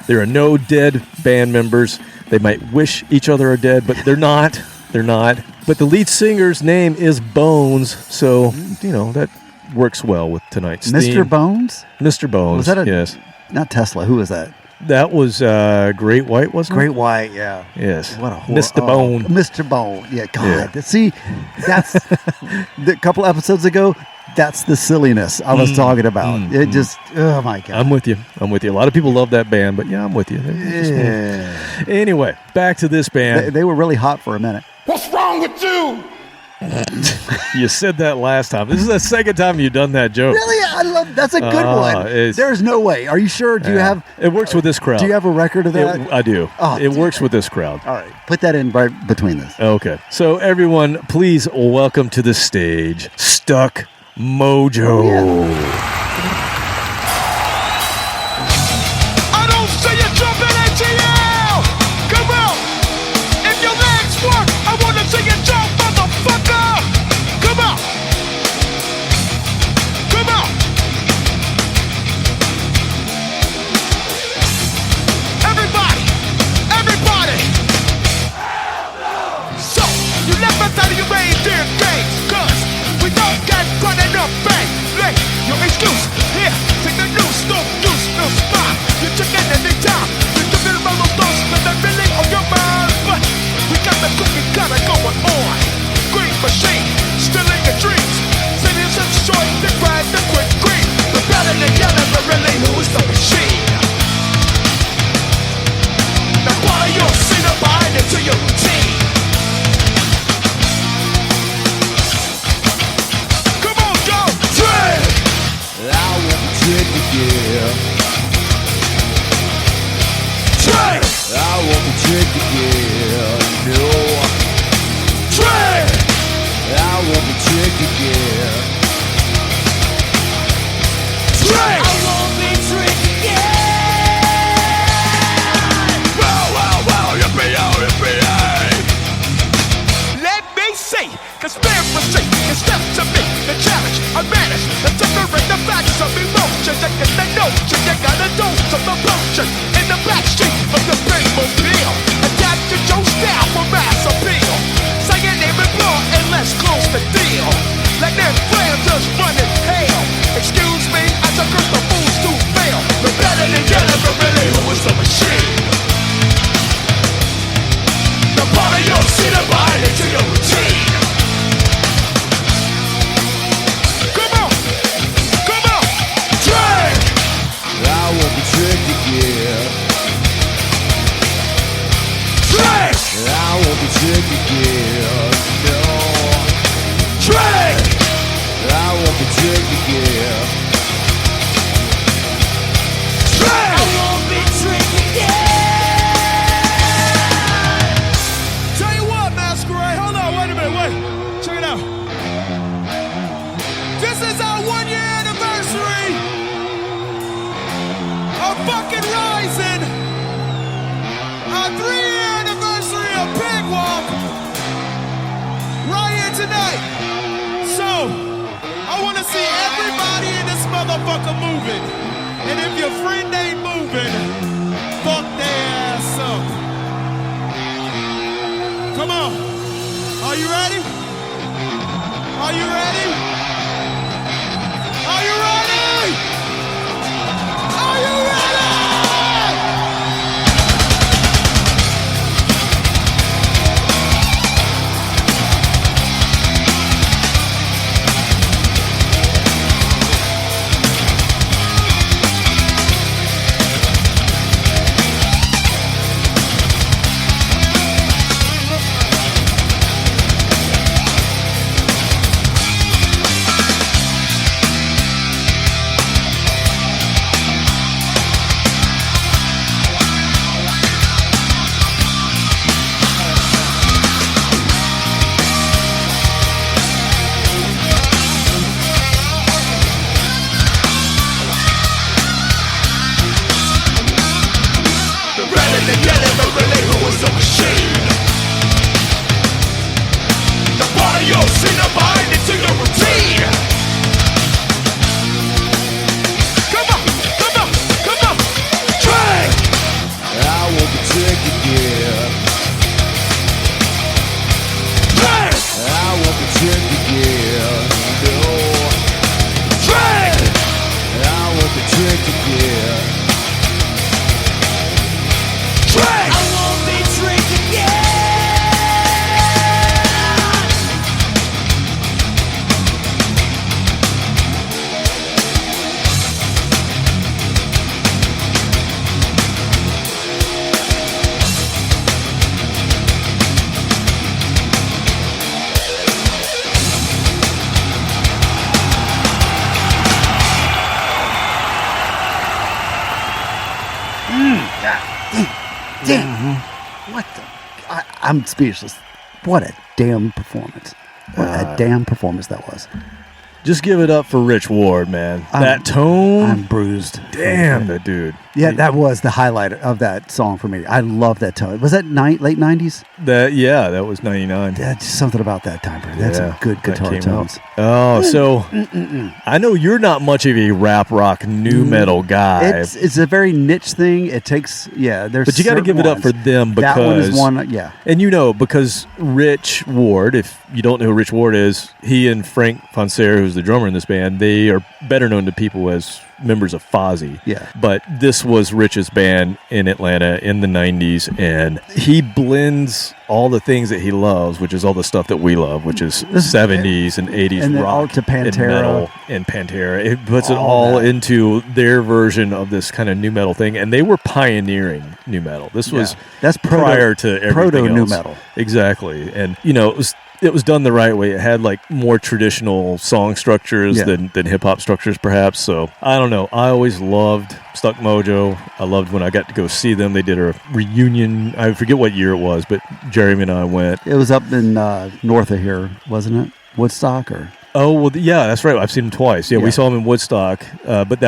there are no dead band members. They might wish each other are dead, but they're not. They're not. But the lead singer's name is Bones, so, that works well with tonight's Mr. theme. Bones? Mr. Bones, Was that yes. Not Tesla. Who was that? That was Great White, wasn't it? Great White, yeah. Yes. What a Mr. Bone. Mr. Bone. Yeah, God. Yeah. See, that's a couple episodes ago, that's the silliness I was talking about. It just, oh my God. I'm with you. A lot of people love that band, but yeah, I'm with you. Yeah. Anyway, back to this band. They were really hot for a minute. What's wrong with you? You said that last time. This is the second time you've done that joke. Really? I love that's a good one. There's no way. Are you sure? Do you have it works with this crowd. Do you have a record of that? I do. Oh, it works with this crowd. All right. Put that in right between this. Okay. So everyone, please welcome to the stage Stuck Mojo. I don't see you jumping ATL! Come on! If your legs work, I want to see you jump, motherfucker! Come on! Come on! Everybody! Everybody! So, you left outside of your reindeer got it going on. Green machine, still in your dreams. Cities and short, the grind, the quick green. The better than yellow, but really who is the machine? Now follow your scene and bind it to your routine. Come on, go, drink! I won't drink again. Drink! I won't drink again. No. Drink! I won't drink again. Drink! I won't be drink again. Well, yippee-oh, Let me see, conspiracy is step to me. The challenge, I manage to separate the facts of emotions. And get the notion, you got a dose of emotion. In the backstreet of the Playmobil, adapted your style for mass appeal. Saying even more and less close to deal. Like their plans just running hell. Excuse me, as a group of fools to fail. The better than yellow, but really who is the machine? The part of your seat and bind into your routine. Come on, drink! I won't be drink again. Drink! I won't be drink again. No. Drink! I won't be drink again. Drink! I won't be drink again. Tell you what, Masquerade, hold on, wait a minute, wait. Check it out. This is our 1-year anniversary of fucking Rising. Our 3-year anniversary of Pig Walk. Right here tonight. So, I want to see everybody in this motherfucker moving. And if your friend ain't moving, fuck their ass up. Come on. Are you ready? Are you ready? Are you ready? Are you ready? Damn. What the? I'm speechless. What a damn performance. What a damn performance that was. Just give it up for Rich Ward, man. That tone. I'm bruised. Damn, that dude. Yeah, that was the highlight of that song for me. I love that tone. Was that late 90s? That was 99. That's something about that time period. That's some good guitar tones. Oh, so I know you're not much of a rap rock new metal guy. It's a very niche thing. It takes, there's but you got to give it up for them because that one is one, And because Rich Ward, if you don't know who Rich Ward is, he and Frank Fonseca, who's the drummer in this band, they are better known to people as members of Fozzy. Yeah. But this was Rich's band in Atlanta in the 90s, and he blends all the things that he loves, which is all the stuff that we love, which is 70s and 80s and rock to Pantera. and metal and Pantera. It puts it all into their version of this kind of new metal thing, and they were pioneering new metal. This was that's prior to everything proto else. new metal. Exactly. And, it was done the right way. It had like more traditional song structures than hip-hop structures, perhaps. So I don't know. I always loved Stuck Mojo. I loved when I got to go see them. They did a reunion. I forget what year it was, but Jeremy and I went. It was up in north of here, wasn't it? Woodstock or? Oh, well, yeah, that's right. I've seen them twice. Yeah, we saw them in Woodstock, but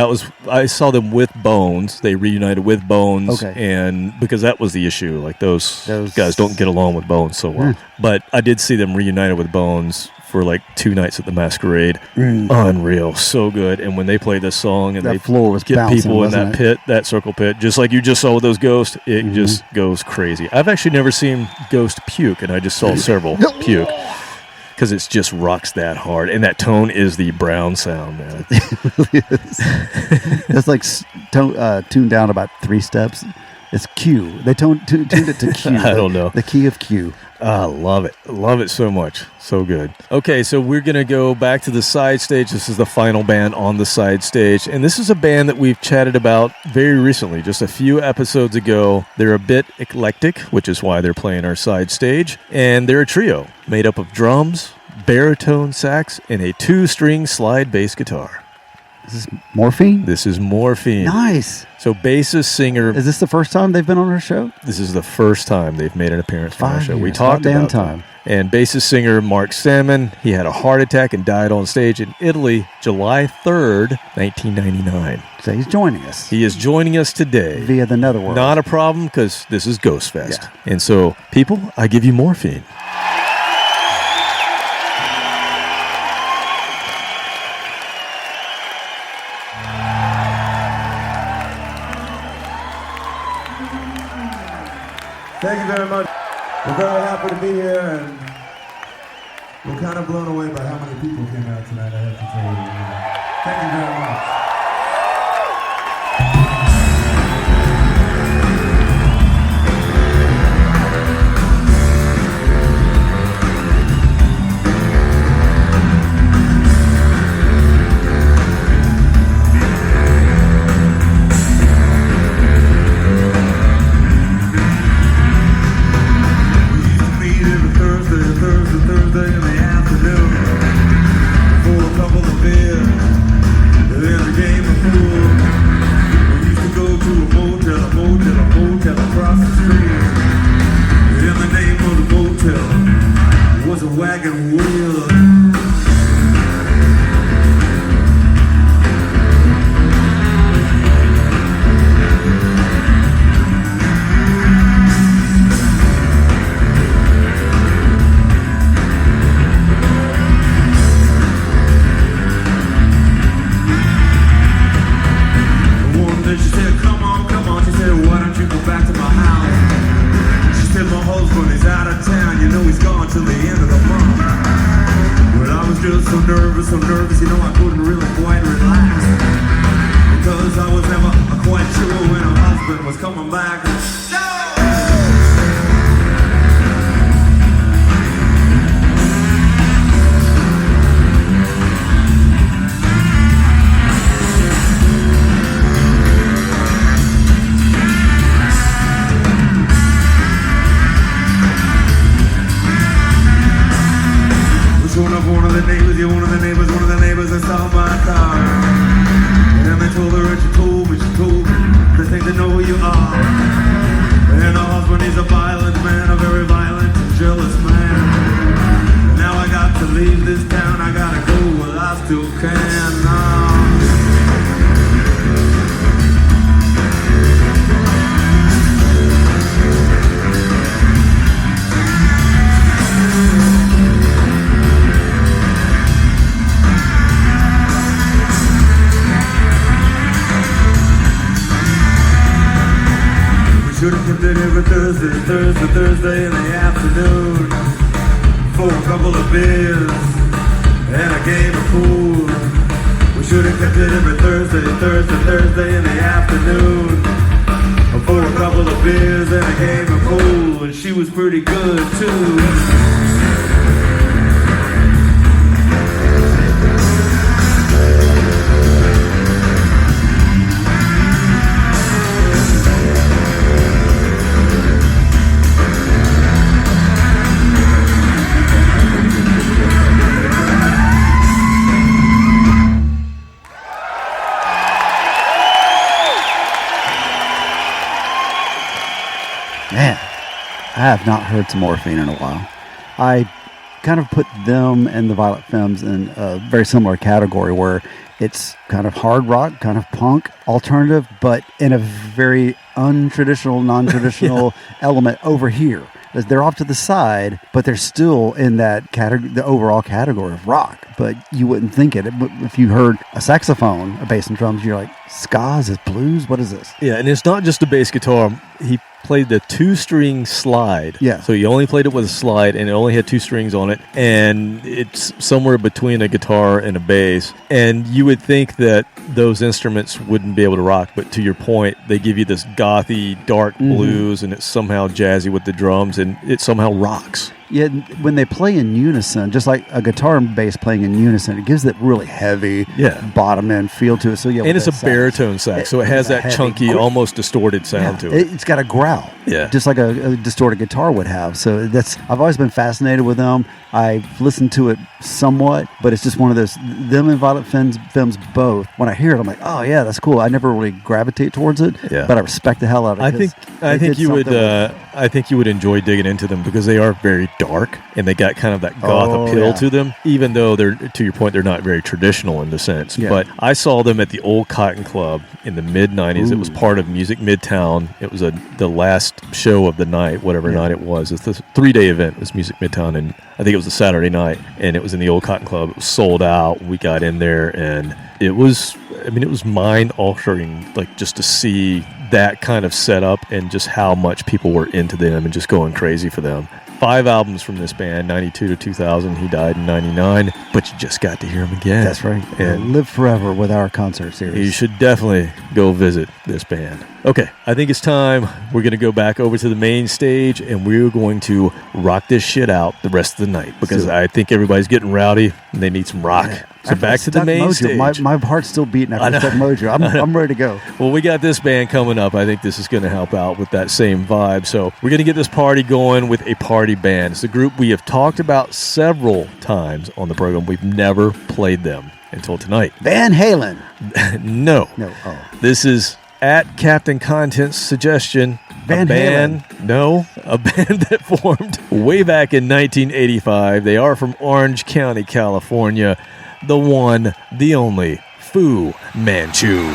I saw them with Bones. They reunited with Bones, and because that was the issue. Like, those guys don't get along with Bones so well. But I did see them reunited with Bones for like 2 nights at the Masquerade. Unreal. So good. And when they play this song and that they floor was get bouncing, people in that wasn't pit, that circle pit, just like you just saw with those ghosts, it just goes crazy. I've actually never seen Ghost puke, and I just saw several puke. Because it just rocks that hard. And that tone is the Brown sound, man. It really is. It's like tuned down about 3 steps. It's Q. They tuned it to Q. I don't know. The key of Q. I love it. Love it so much. So good. Okay, so we're going to go back to the side stage. This is the final band on the side stage. And this is a band that we've chatted about very recently, just a few episodes ago. They're a bit eclectic, which is why they're playing our side stage. And they're a trio made up of drums, baritone sax, and a 2-string slide bass guitar. Is this Morphine? This is Morphine. Nice. So bassist, singer... Is this the first time they've been on our show? This is the first time they've made an appearance on our show. Years. We talked about time. And bassist, singer Mark Salmon, he had a heart attack and died on stage in Italy July 3rd, 1999. So he's joining us. He is joining us today. Via the netherworld. Not a problem, because this is Ghost Fest. Yeah. And so, people, I give you Morphine. Thank you very much. We're very happy to be here, and we're kind of blown away by how many people came out tonight, I have to tell you. Thank you very much. Thursday in the afternoon for a couple of beers and a game of pool. We used to go to a motel across the street. And the name of the motel was a wagon wheel. She said, come on, she said, why don't you go back to my house? She said, my husband is out of town, you know he's gone till the end of the month. Well, I was just so nervous, you know I couldn't really quite relax. Because I was never quite sure when her husband was coming back. One of the neighbors that saw my car. And they told her, and she told me, they think they know who you are. And her husband is a violent man, a very violent and jealous man. Now I got to leave this town, I gotta go, well I still can. Should have kept it every Thursday in the afternoon for a couple of beers and a game of pool. We should have kept it every Thursday in the afternoon. For a couple of beers and a game of pool, and she was pretty good too. Man, I have not heard some Morphine in a while. I kind of put them and the Violet Femmes in a very similar category where it's kind of hard rock, kind of punk, alternative, but in a very untraditional, non-traditional element over here. They're off to the side, but they're still in that category, the overall category of rock. But you wouldn't think it. If you heard a saxophone, a bass and drums, you're like, ska? Is this blues? What is this? Yeah, and it's not just a bass guitar. He played the 2-string slide. Yeah. So he only played it with a slide, and it only had 2 strings on it, and it's somewhere between a guitar and a bass. And you would think that those instruments wouldn't be able to rock, but to your point, they give you this gothy, dark blues, and it's somehow jazzy with the drums, and it somehow rocks. Yeah, when they play in unison, just like a guitar and bass playing in unison, it gives that really heavy bottom end feel to it. So yeah, and it's a baritone sax, so it has that chunky, almost distorted sound to it. It's got a growl, yeah, just like a distorted guitar would have. So I've always been fascinated with them. I've listened to it somewhat, but it's just one of those. Them and Violet Femmes both. When I hear it, I'm like, oh yeah, that's cool. I never really gravitate towards it, but I respect the hell out of it. I think you would. I think you would enjoy digging into them because they are very dark and they got kind of that goth appeal to them, even though they're, to your point, they're not very traditional in the sense. Yeah. But I saw them at the Old Cotton Club in the mid-90s. It was part of Music Midtown. It was the last show of the night, whatever night it was. It's this 3-day event. It was Music Midtown, and I think it was a Saturday night, and it was in the Old Cotton Club. It was sold out. We got in there, and it was mind-altering, like, just to see that kind of setup and just how much people were into them and just going crazy for them. 5 albums from this band, 92 to 2000. He died in 99, but you just got to hear him again. That's right. And live forever with our concert series. You should definitely go visit this band. Okay, I think it's time. We're going to go back over to the main stage, and we're going to rock this shit out the rest of the night because I think everybody's getting rowdy and they need some rock. Yeah. So back to the main stage. My heart's still beating after Stuck Mojo. I'm ready to go. Well, we got this band coming up. I think this is going to help out with that same vibe. So we're going to get this party going with a party band. It's a group we have talked about several times on the program. We've never played them until tonight. Van Halen. No. Oh. This is at Captain Content's suggestion. Van Halen. A band that formed way back in 1985. They are from Orange County, California. The one, the only, Fu Manchu.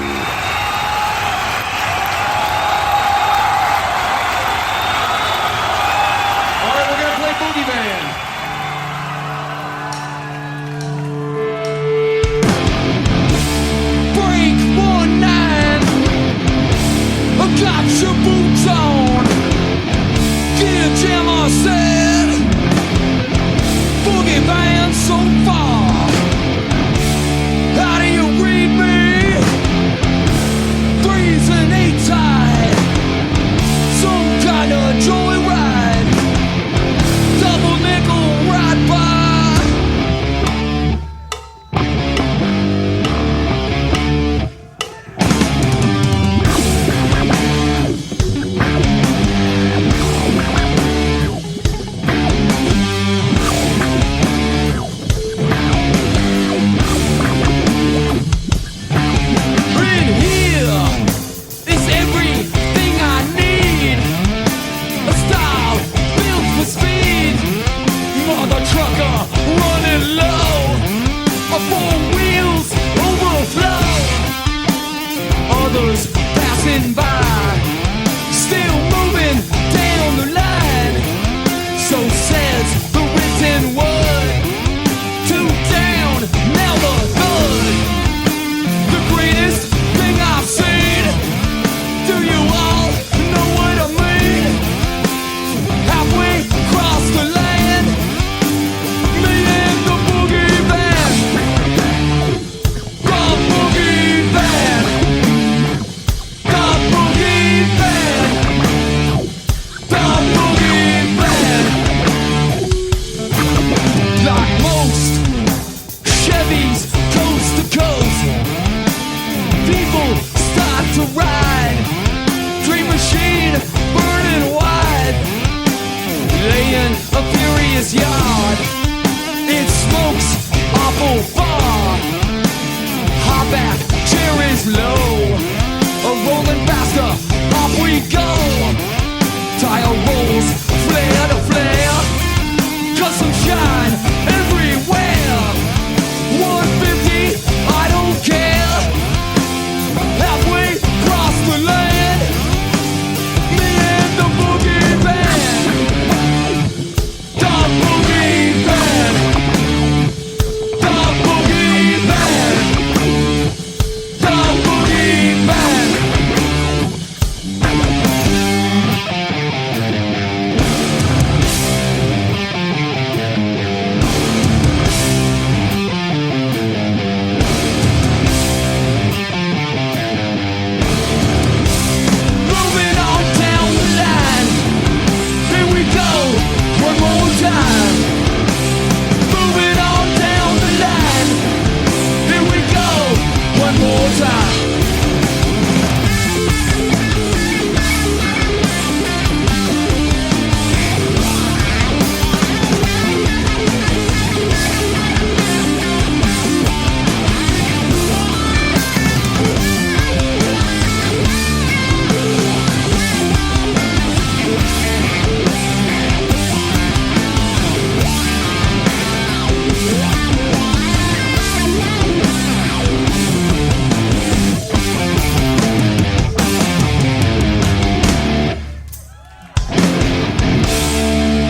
sign everywhere. 150, I don't care. Halfway across the land, me and the boogie band. The boogie band. The boogie band. The boogie band. Moving on down the line. Here we go, one more time. Moving on down the line. Here we go, one more time.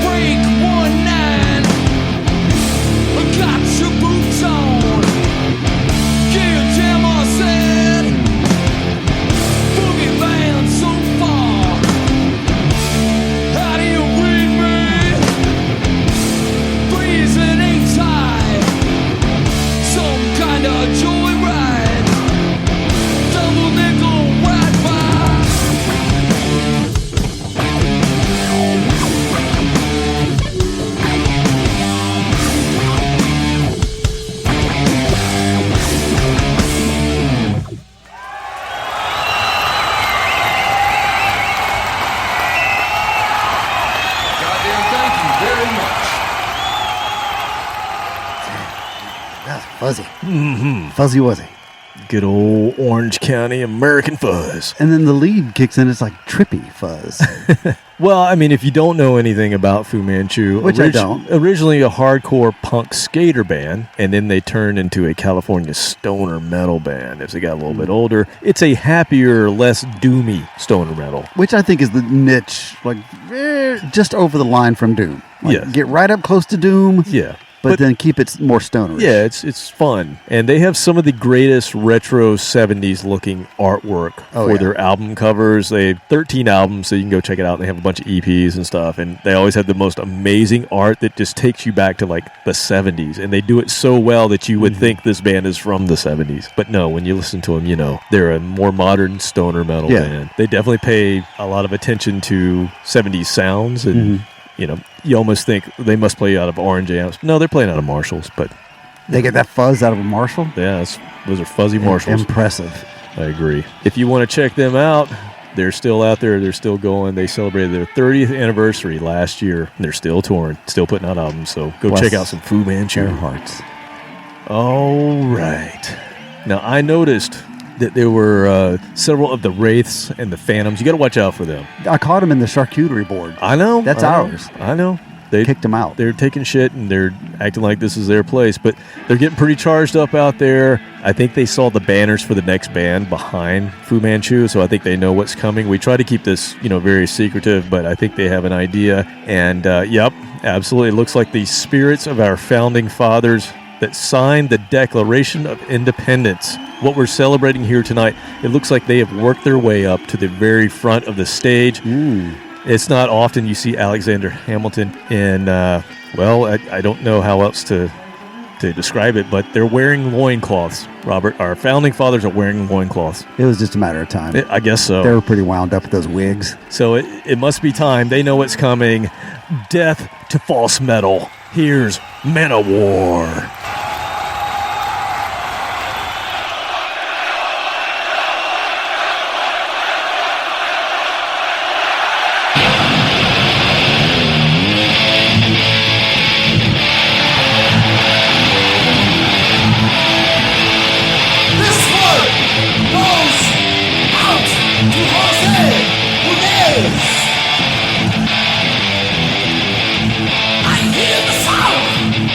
Break 1-9. Got your boots on. Can't jam us in. Boogie band so far. How do you read me? Blazing ain't tight. Some kind of joyride. Double nickel right by. Goddamn, thank you very much. That's fuzzy. Fuzzy Wuzzy. Good old Orange County American fuzz. And then the lead kicks in. It's like trippy fuzz. Well, I mean, if you don't know anything about Fu Manchu, Which I don't. Originally a hardcore punk skater band, and then they turned into a California stoner metal band as they got a little bit older. It's a happier, less doomy stoner metal. Which I think is the niche, like just over the line from Doom. Like, Yes. get right up close to Doom. Yeah. But then keep it more stonerish. Yeah, it's fun. And they have some of the greatest retro 70s looking artwork for their album covers. They have 13 albums, so you can go check it out. They have a bunch of EPs and stuff. And they always have the most amazing art that just takes you back to like the 70s. And they do it so well that you would think this band is from the 70s. But no, when you listen to them, you know, they're a more modern stoner metal band. They definitely pay a lot of attention to 70s sounds and you know, you almost think they must play out of orange amps. No, they're playing out of Marshalls, but they get that fuzz out of a Marshall? Yeah, those are fuzzy Marshalls. Impressive. I agree. If you want to check them out, they're still out there. They're still going. They celebrated their 30th anniversary last year. They're still touring, still putting out albums. So go check out some Fu Manchu. Hearts. All right. Now, I noticed that there were several of the wraiths and the phantoms. You got to watch out for them. I caught them in the charcuterie board. I know. That's ours. I know. They kicked them out. They're taking shit and they're acting like this is their place, but they're getting pretty charged up out there. I think they saw the banners for the next band behind Fu Manchu, so I think they know what's coming. We try to keep this, very secretive, but I think they have an idea. And yep, absolutely. It looks like the spirits of our founding fathers that signed the Declaration of Independence. What we're celebrating here tonight, it looks like they have worked their way up to the very front of the stage. It's not often you see Alexander Hamilton in, I don't know how else to describe it, but they're wearing loincloths, Robert. Our founding fathers are wearing loincloths. It was just a matter of time. I guess so. They were pretty wound up with those wigs. So it must be time. They know what's coming. Death to false metal. Here's Men of War. I hear the sound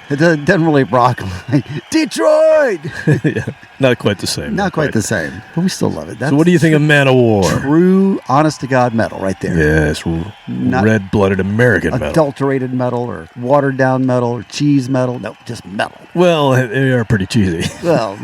It doesn't really rock like Detroit. Yeah, not quite the same. Not quite the same, but we still love it. So what do you think of Man of War? True, honest-to-God metal right there. Yes, red-blooded American metal. Adulterated metal or watered-down metal or cheese metal. No, just metal. Well, they are pretty cheesy. Well,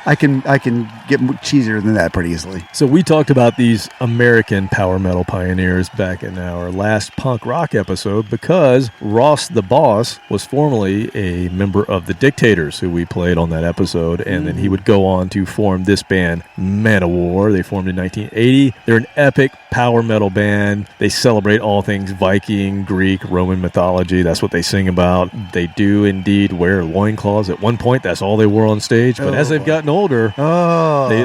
I can get cheesier than that pretty easily. So we talked about these American power metal pioneers back in our last punk rock episode because Ross the Boss was formerly a member of the Dictators, who we played on that episode, and then he would go on to form this band, Man of War. They formed in 1980. They're an epic power metal band. They celebrate all things Viking, Greek, Roman mythology. That's what they sing about. They do indeed wear loincloths. At one point, that's all they wore on stage, but as they've gotten older,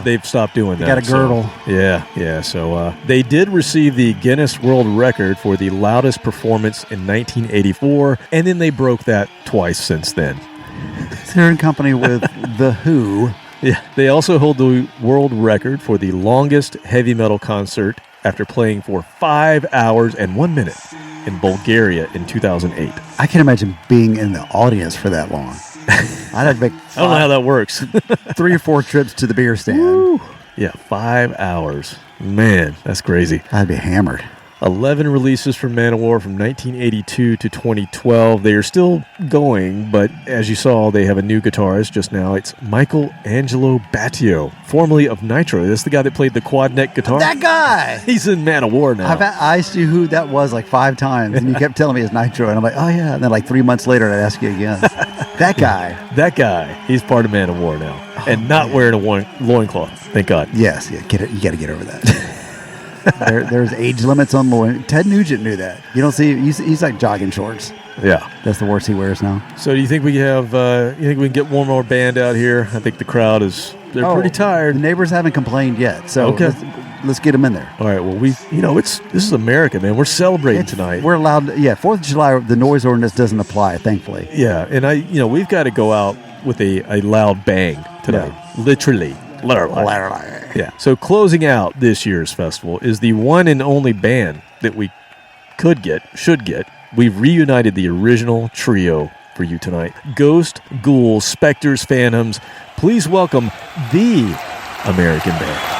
they've stopped doing that. Got a girdle. So, yeah. So they did receive the Guinness World Record for the loudest performance in 1984, and then they broke that twice since then. They're in company with The Who. Yeah, they also hold the world record for the longest heavy metal concert after playing for 5 hours and 1 minute in Bulgaria in 2008. I can't imagine being in the audience for that long. I'd have to make I don't know how that works. 3 or 4 trips to the beer stand. Woo. Yeah, 5 hours. Man, that's crazy. I'd be hammered. 11 releases from Man of War from 1982 to 2012. They are still going, but as you saw, they have a new guitarist just now. It's Michael Angelo Battio, formerly of Nitro. That's the guy that played the quad neck guitar. That guy! He's in Man of War now. I asked you who that was like 5 times, and you kept telling me it's Nitro, and I'm like, oh yeah. And then like 3 months later, I'd ask you again. That guy. That guy. He's part of Man of War now. And not wearing a loincloth. Thank God. Yes, you got to get over that. There's age limits on loin. Ted Nugent knew that. You don't see he's like jogging shorts. Yeah, that's the worst he wears now. So do you think we have? You think we can get one more band out here? I think the crowd they're pretty tired. The neighbors haven't complained yet, so okay. Let's get them in there. All right. Well, this is America, man. We're celebrating tonight. We're allowed. 4th of July. The noise ordinance doesn't apply, thankfully. Yeah, and we've got to go out with a loud bang tonight. Yeah. Literally. Yeah. So closing out this year's festival is the one and only band that we should get. We've reunited the original trio for you tonight. Ghost, ghouls, specters, phantoms. Please welcome the American band.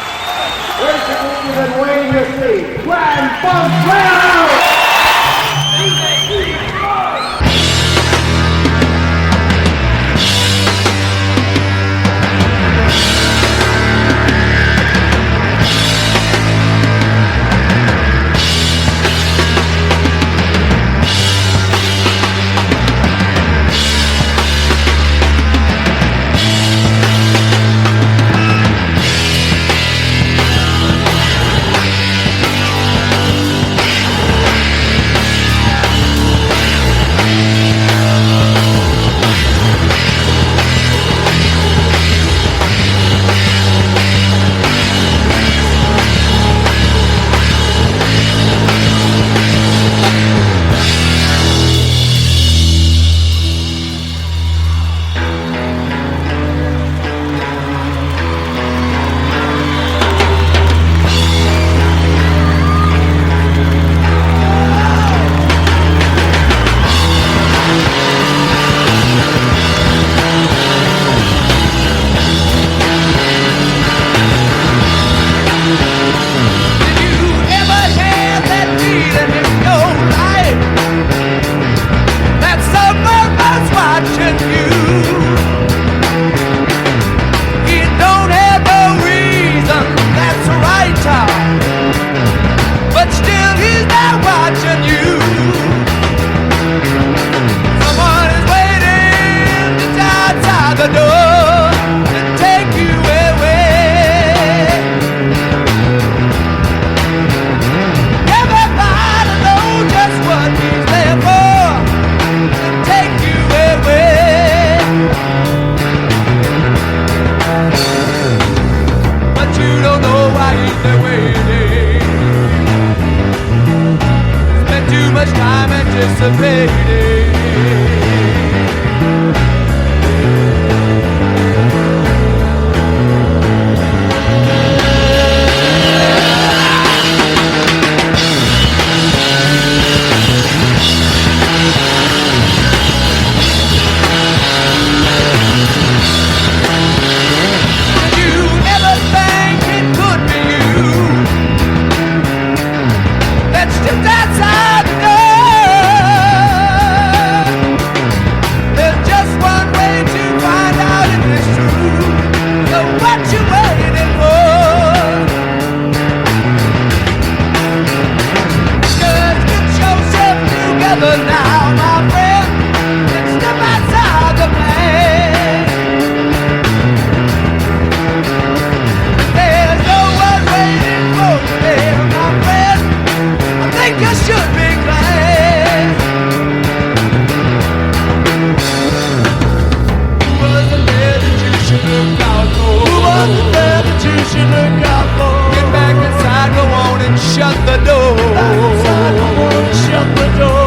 the door. Outside, I wanna shut the door.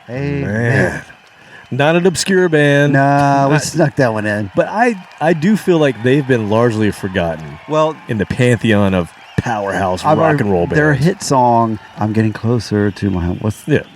Man. Not an obscure band. Nah, we snuck that one in. But I do feel like they've been largely forgotten. Well, in the pantheon of powerhouse rock and roll bands. Their hit song, I'm Getting Closer to My Home.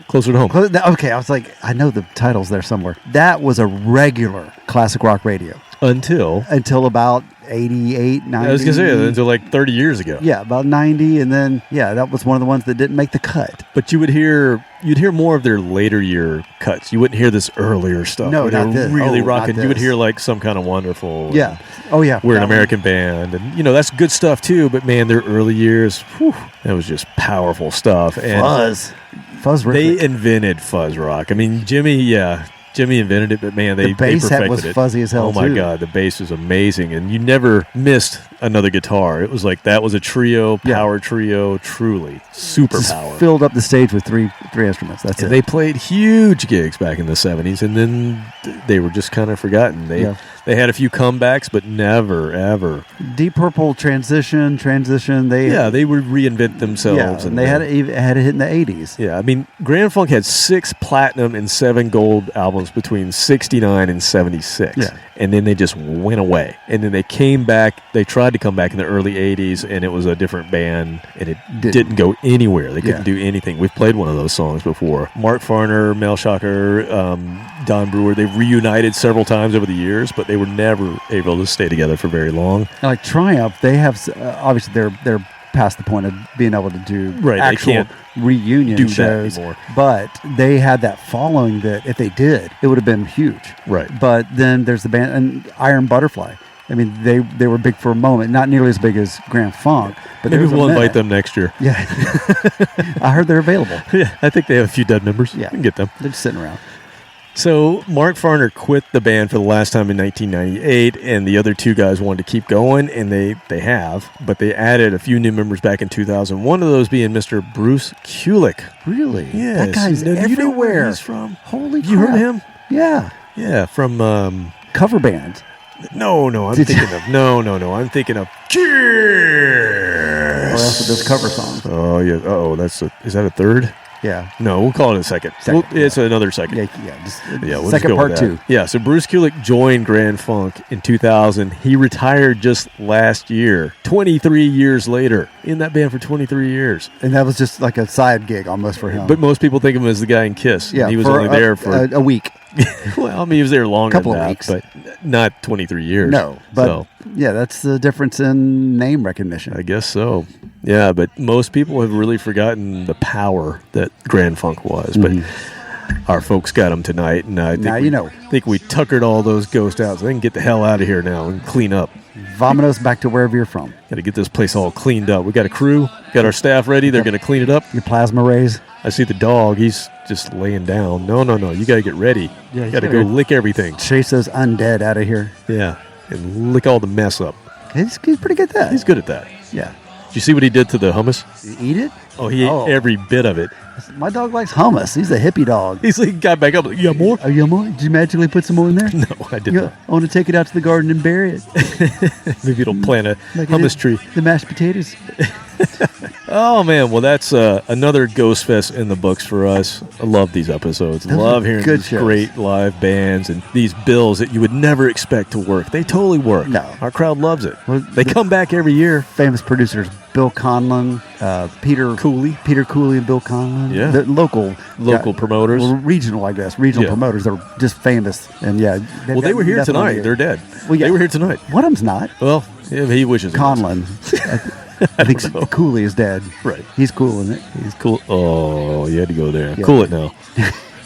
Closer to Home. Okay, I was like, I know the title's there somewhere. That was a regular classic rock radio. Until about 88, 90. I was going to say, until like 30 years ago. Yeah, about 90. And then, that was one of the ones that didn't make the cut. But you'd hear more of their later year cuts. You wouldn't hear this earlier stuff. No, not this. Really rocking. You would hear like Some Kind of Wonderful. Yeah. Oh, yeah. We're an American band. And, that's good stuff too. But man, their early years, that was just powerful stuff. And Fuzz they invented fuzz rock. I mean, Jimmy, Jimmy invented it, but man, they bass perfected head was it. fuzzy as hell, Oh my too. God, the bass was amazing, and you never missed another guitar. It was like that was a trio, power trio, truly super Just power. filled up the stage with three instruments. That's And it. they played huge gigs back in the 70s, and then they were just kind of forgotten. They had a few comebacks, but never, ever. Deep Purple transition. They would reinvent themselves. Yeah, and they had a hit in the 80s. Yeah, I mean, Grand Funk had 6 platinum and 7 gold albums between 69 and 76. Yeah. And then they just went away. And then they came back. They tried to come back in the early 80s, and it was a different band, and it didn't go anywhere. They couldn't do anything. We've played one of those songs before. Mark Farner, Mel Shocker, Don Brewer, they've reunited several times over the years, but they were never able to stay together for very long. Like Triumph, they have obviously they're past the point of being able to do actual reunion do that shows anymore. But they had that following that if they did, it would have been huge. Right. But then there's the band and Iron Butterfly. I mean, they were big for a moment, not nearly as big as Grand Funk, but Maybe there was a we'll minute. invite them next year. Yeah, I heard they're available. Yeah, I think they have a few dead members. Yeah, we can get them. They're just sitting around. So Mark Farner quit the band for the last time in 1998, and the other 2 guys wanted to keep going, and they have, but they added a few new members back in 2000. One of those being Mr. Bruce Kulick. Really? Yes. That guy's Now, do you know where everywhere. he's from? Holy crap. You heard of him? Yeah. Yeah, from Cover band. No, I'm thinking of I'm thinking of Cheers. Or else it does cover songs. Oh yeah. Is that a third? Yeah. No, we'll call it a second. It's another second. We'll second go part with 2. Yeah, so Bruce Kulick joined Grand Funk in 2000. He retired just last year, 23 years later, in that band for 23 years. And that was just like a side gig almost for him. But most people think of him as the guy in Kiss. Yeah, and he was for only there for a week. Well, I mean, he was there longer Couple than of that, weeks. but not 23 years. No, but So, yeah, that's the difference in name recognition. I guess so. Yeah, but most people have really forgotten the power that Grand Funk was. But our folks got them tonight, and I think Now you know. think we tuckered all those ghosts out so they can get the hell out of here now and clean up. Vominos back to wherever you're from. Got to get this place all cleaned up. We got a crew, got our staff ready. They're going to clean it up. Your plasma rays. I see the dog. He's just laying down. No. You got to get ready. Yeah, you got to go lick everything. Chase those undead out of here. Yeah, and lick all the mess up. He's pretty good at that. He's good at that. Yeah. Did you see what he did to the hummus? You eat it? Oh, he ate every bit of it. My dog likes hummus. He's a hippie dog. He got back up like, you got more? Are you more? Did you magically put some more in there? No, I did not. I want to take it out to the garden and bury it. Maybe it'll plant a Like hummus tree. The mashed potatoes. Oh, man. Well, that's another Ghost Fest in the books for us. I love these episodes. Those Love are hearing good these shows. great live bands and these bills that you would never expect to work. They totally work. No. Our crowd loves it. Well, they come back every year. Famous producers Bill Conlon, Peter Cooley and Bill Conlon. Yeah. The local promoters. Well, regional, I guess. Regional promoters that were just famous. And yeah. Well, they were here definitely tonight. here. They're dead. Well, yeah. They were here tonight. One of them's not. Well, yeah, he wishes. Conlon. I think Cooley is dead. Right. He's cool, isn't it? He's cool. Oh, you had to go there. Yeah. Cool it now.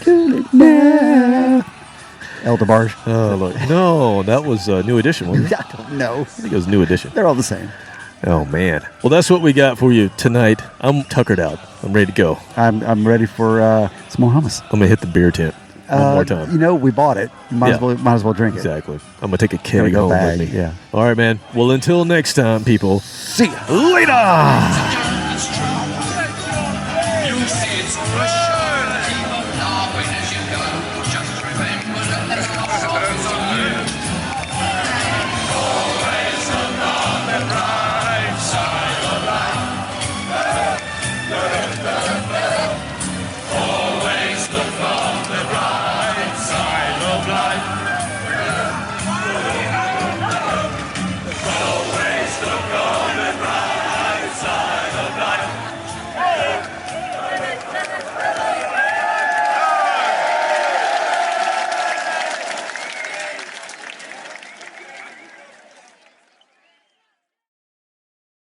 Cool it now. El DeBarge. Oh, look. No, that was New Edition, wasn't it? I don't know. I think it was New Edition. They're all the same. Oh, man. Well, that's what we got for you tonight. I'm tuckered out. I'm ready to go. I'm ready for some more hummus. I'm going to hit the beer tent one more time. You know, we bought it. Might as well drink it. Exactly. I'm going to take a keg go home bag, with me. yeah. All right, man. Well, until next time, people. See ya. Later. You say it's